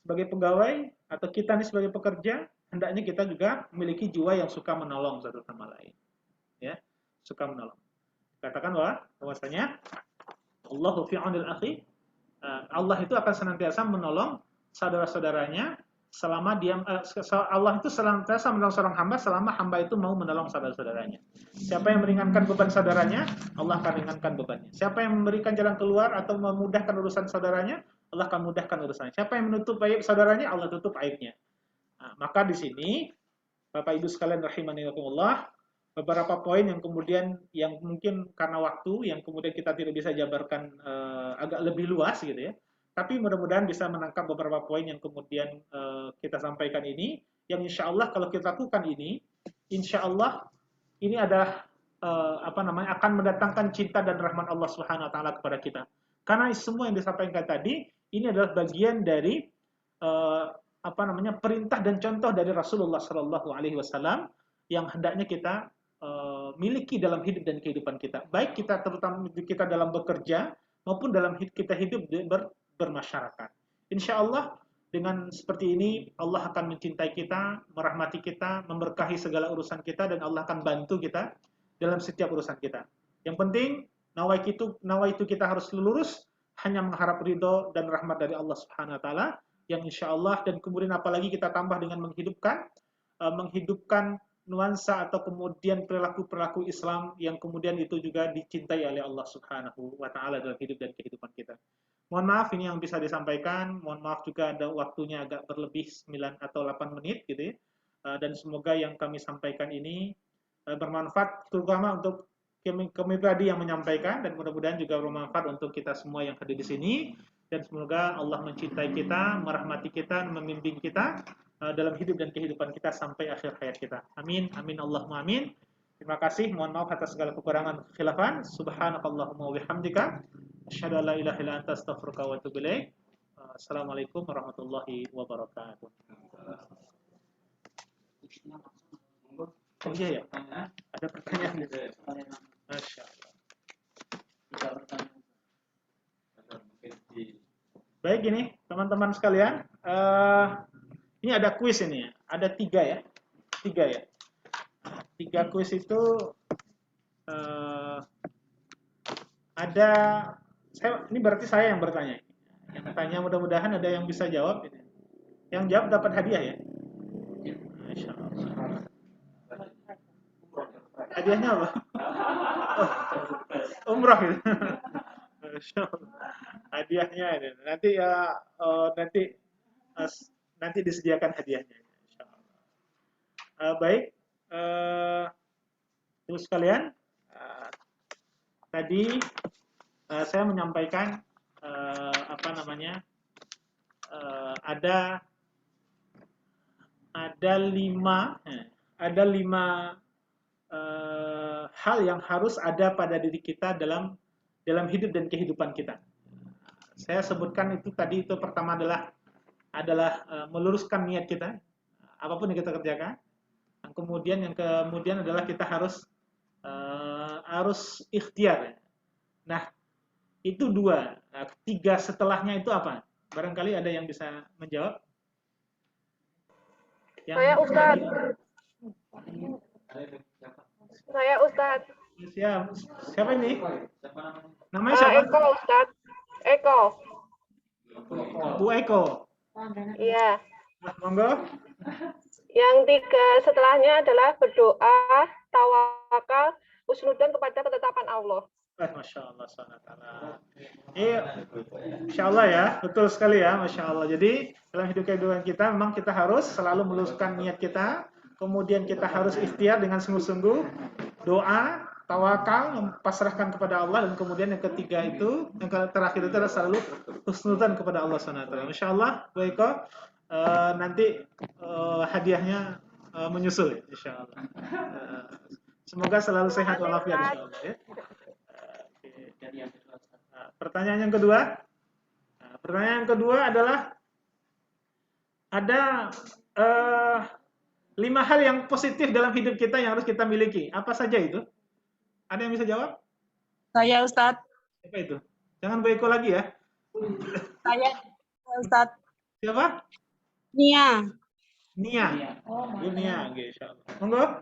sebagai pegawai atau kita nih sebagai pekerja, hendaknya kita juga memiliki jiwa yang suka menolong satu sama lain. Ya, suka menolong. Katakan bahwasanya Allahu fi 'aunil akhi. Allah itu akan senantiasa menolong saudara-saudaranya selama Allah itu senantiasa menolong seorang hamba selama hamba itu mau menolong saudara-saudaranya. Siapa yang meringankan beban saudaranya, Allah akan ringankan bebannya. Siapa yang memberikan jalan keluar atau memudahkan urusan saudaranya, Allah akan mudahkan urusannya. Siapa yang menutup aib saudaranya, Allah tutup aibnya. Maka di sini Bapak Ibu sekalian rahimani Allah, beberapa poin yang kemudian yang mungkin karena waktu yang kemudian kita tidak bisa jabarkan agak lebih luas gitu ya. Tapi mudah-mudahan bisa menangkap beberapa poin yang kemudian kita sampaikan ini, yang insya Allah kalau kita lakukan ini, insya Allah ini adalah akan mendatangkan cinta dan rahmat Allah Subhanahu Wa Taala kepada kita. Karena semua yang disampaikan tadi ini adalah bagian dari perintah dan contoh dari Rasulullah Sallallahu Alaihi Wasallam yang hendaknya kita miliki dalam hidup dan kehidupan kita. Baik kita terutama kita dalam bekerja maupun dalam kita hidup bermasyarakat. Insya Allah dengan seperti ini Allah akan mencintai kita, merahmati kita, memberkahi segala urusan kita, dan Allah akan bantu kita dalam setiap urusan kita. Yang penting nawaitu kita harus lurus, hanya mengharap ridho dan rahmat dari Allah Subhanahu Wa Taala, yang insya Allah, dan kemudian apalagi kita tambah dengan menghidupkan nuansa atau kemudian perilaku-perilaku Islam yang kemudian itu juga dicintai oleh Allah Subhanahu wa taala dalam hidup dan kehidupan kita. Mohon maaf ini yang bisa disampaikan, mohon maaf juga ada waktunya agak berlebih 9 atau 8 menit gitu ya. Dan semoga yang kami sampaikan ini bermanfaat terutama untuk kami pribadi yang menyampaikan, dan mudah-mudahan juga bermanfaat untuk kita semua yang hadir di sini, dan semoga Allah mencintai kita, merahmati kita, membimbing kita dalam hidup dan kehidupan kita sampai akhir hayat kita. Amin, amin, Allahumma amin. Terima kasih, mohon maaf atas segala kekurangan khilafan. Subhanakallahumma wa bihamdika, asyhadu an la ilaha illa anta astaghfiruka wa atubu ilaik. Assalamualaikum warahmatullahi wabarakatuh. Oh iya ya, ada pertanyaan. Masya Allah. Mungkin di Baik, ini teman-teman sekalian, ini ada kuis ini ya, ada 3 ya, 3 ya. 3 kuis itu ada, ini berarti saya yang bertanya. Yang tanya mudah-mudahan ada yang bisa jawab. Yang jawab dapat hadiah ya. Masya Allah. Hadiahnya apa? Oh, umroh gitu. Masya Allah. Hadiahnya ini. Nanti ya nanti disediakan hadiahnya. Insya Allah. Baik, terus sekalian, tadi saya menyampaikan apa namanya, ada 5 hal yang harus ada pada diri kita dalam hidup dan kehidupan kita. Saya sebutkan itu tadi, itu pertama adalah meluruskan niat kita, apapun yang kita kerjakan. Yang kemudian adalah kita harus ikhtiar. Nah, itu 2. Nah, 3 setelahnya itu apa? Barangkali ada yang bisa menjawab? Saya Ustadz. Saya Ustadz. Siapa ini? Namanya siapa? Eko Ustadz. Eko. Bu Eko. Iya. Nah, monggo. Yang 3 setelahnya adalah berdoa, tawakal, husnudzon kepada ketetapan Allah. Masya Allah, SWT. Insya Allah ya, betul sekali ya, Masya Allah. Jadi dalam hidup kehidupan kita memang kita harus selalu meluruskan niat kita, kemudian kita harus ikhtiar dengan sungguh-sungguh, doa, tawakal, mempasrahkan kepada Allah, dan kemudian yang ketiga itu, yang terakhir itu adalah selalu husnudzon kepada Allah SWT. Masya Allah, Bu Eko, nanti hadiahnya menyusul, Insya Allah. Semoga selalu sehat walafiat, Insya Allah ya. Pertanyaan yang kedua. Pertanyaan yang kedua adalah ada 5 hal yang positif dalam hidup kita yang harus kita miliki. Apa saja itu? Ada yang bisa jawab? Saya Ustadz. Apa itu? Jangan Bu Eko lagi ya. Saya Ustadz. Siapa? Nia. Nia. Nia, insyaallah. Monggo.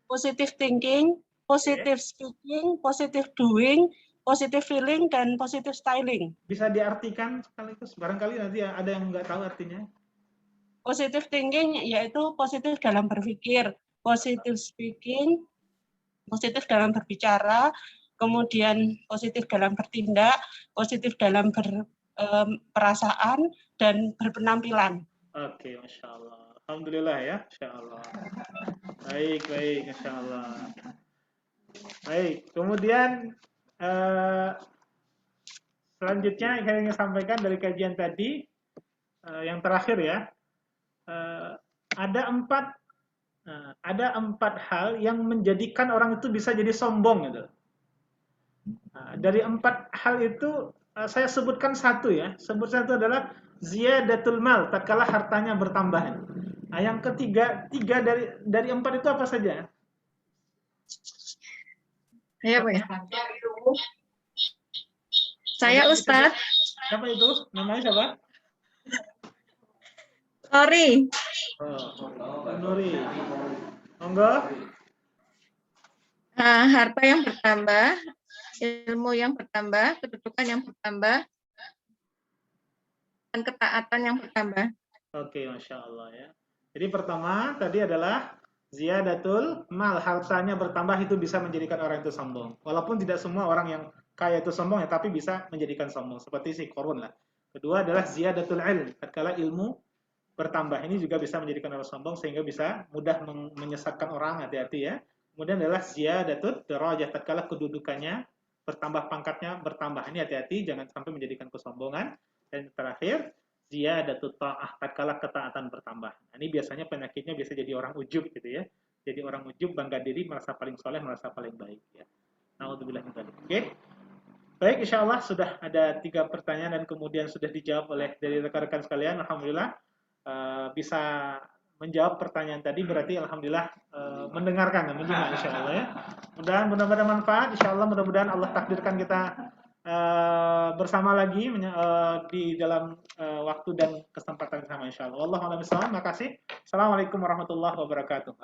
Positive thinking, positive speaking, positive doing, positive feeling, dan positive styling. Bisa diartikan sekaligus? Barangkali nanti ada yang nggak tahu artinya. Positive thinking yaitu positif dalam berpikir, positive speaking, positif dalam berbicara, kemudian positif dalam bertindak, positif dalam perasaan, dan berpenampilan. Oke, Masya Allah. Alhamdulillah ya, Masya Allah. Baik, Masya Allah. Baik, kemudian selanjutnya yang saya ingin sampaikan dari kajian tadi, yang terakhir ya, ada 4 hal yang menjadikan orang itu bisa jadi sombong gitu. Dari 4 hal itu saya sebutkan 1 ya. Sebut 1 adalah ziyadatul mal, tatkala hartanya bertambah. Nah, yang ketiga, 3 dari 4 itu apa saja? Saya apa ya? Saya Ustadz. Siapa itu? Namanya siapa? Sorry. Nuri. Monggo. Harta yang bertambah, ilmu yang bertambah, kedudukan yang bertambah, dan ketaatan yang bertambah. Oke, Masya Allah ya. Jadi pertama tadi adalah ziyadatul mal, hartanya bertambah itu bisa menjadikan orang itu sombong. Walaupun tidak semua orang yang kaya itu sombong ya, tapi bisa menjadikan sombong. Seperti si Qarun lah. Kedua adalah ziyadatul ilm, tatkala ilmu bertambah ini juga bisa menjadikan orang sombong sehingga bisa mudah menyesatkan orang, hati-hati ya. Kemudian adalah ziyadatul darajah, tatkala kedudukannya bertambah, pangkatnya bertambah. Ini hati-hati jangan sampai menjadikan kesombongan. Dan terakhir ziyadatul ta'ah, tatkala ketaatan bertambah. Nah, ini biasanya penyakitnya bisa jadi orang ujub gitu ya. Jadi orang ujub, bangga diri, merasa paling soleh, merasa paling baik ya. Naudzubillah min dzalik. Oke. Baik, insyaallah sudah ada 3 pertanyaan dan kemudian sudah dijawab oleh dari rekan-rekan sekalian. Alhamdulillah bisa menjawab pertanyaan tadi, berarti alhamdulillah mendengarkan dan mendengar insya Allah ya. Mudah-mudahan manfaat, insya Allah mudah-mudahan Allah takdirkan kita bersama lagi di dalam waktu dan kesempatan sama insya Allah. Wallahu a'lam bishawab. Makasih. Assalamualaikum warahmatullahi wabarakatuh.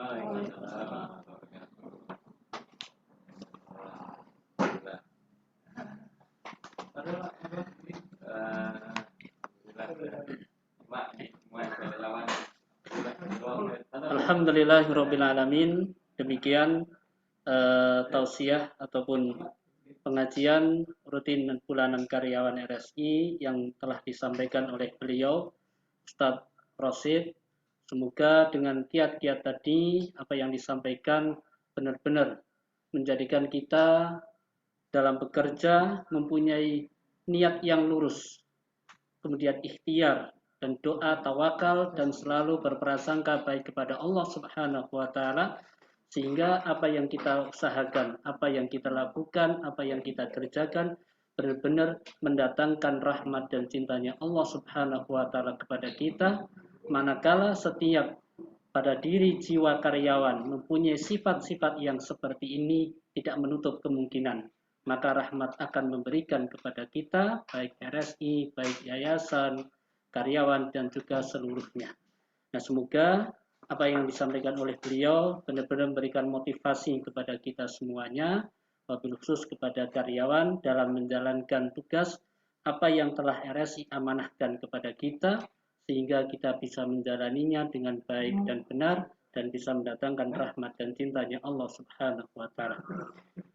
Alhamdulillahirrabbilalamin. Demikian tausiah ataupun pengajian rutin dan bulanan karyawan RSI yang telah disampaikan oleh beliau Ustadz Rosid. Semoga dengan kiat-kiat tadi apa yang disampaikan benar-benar menjadikan kita dalam bekerja mempunyai niat yang lurus, kemudian ikhtiar dan doa tawakal dan selalu berprasangka baik kepada Allah Subhanahu wa taala, sehingga apa yang kita usahakan, apa yang kita lakukan, apa yang kita kerjakan benar-benar mendatangkan rahmat dan cintanya Allah Subhanahu wa taala kepada kita. Manakala setiap pada diri jiwa karyawan mempunyai sifat-sifat yang seperti ini, tidak menutup kemungkinan maka rahmat akan memberikan kepada kita, baik RSI, baik yayasan, karyawan, dan juga seluruhnya. Nah, semoga apa yang disampaikan oleh beliau benar-benar memberikan motivasi kepada kita semuanya, wabil khusus kepada karyawan dalam menjalankan tugas apa yang telah RSI amanahkan kepada kita, sehingga kita bisa menjalaninya dengan baik dan benar, dan bisa mendatangkan rahmat dan cintanya Allah Subhanahu wa taala.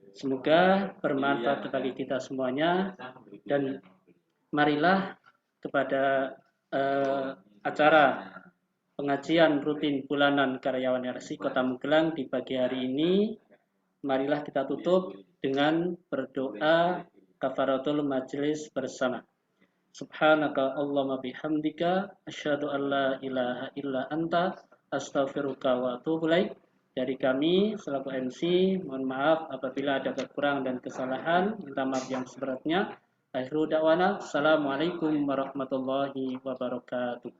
Semoga bermanfaat bagi kita semuanya, dan marilah kepada acara pengajian rutin bulanan karyawan RSI Kota Magelang di pagi hari ini, marilah kita tutup dengan berdoa kafaratul majelis bersama. Subhanaka Allahumma bihamdika asyhadu an la ilaha illa anta astaghfiruka wa atubu ilaik. Dari kami selaku MC, mohon maaf apabila ada kekurangan dan kesalahan, minta maaf yang seberatnya. Akhirul da'wana, assalamualaikum warahmatullahi wabarakatuh.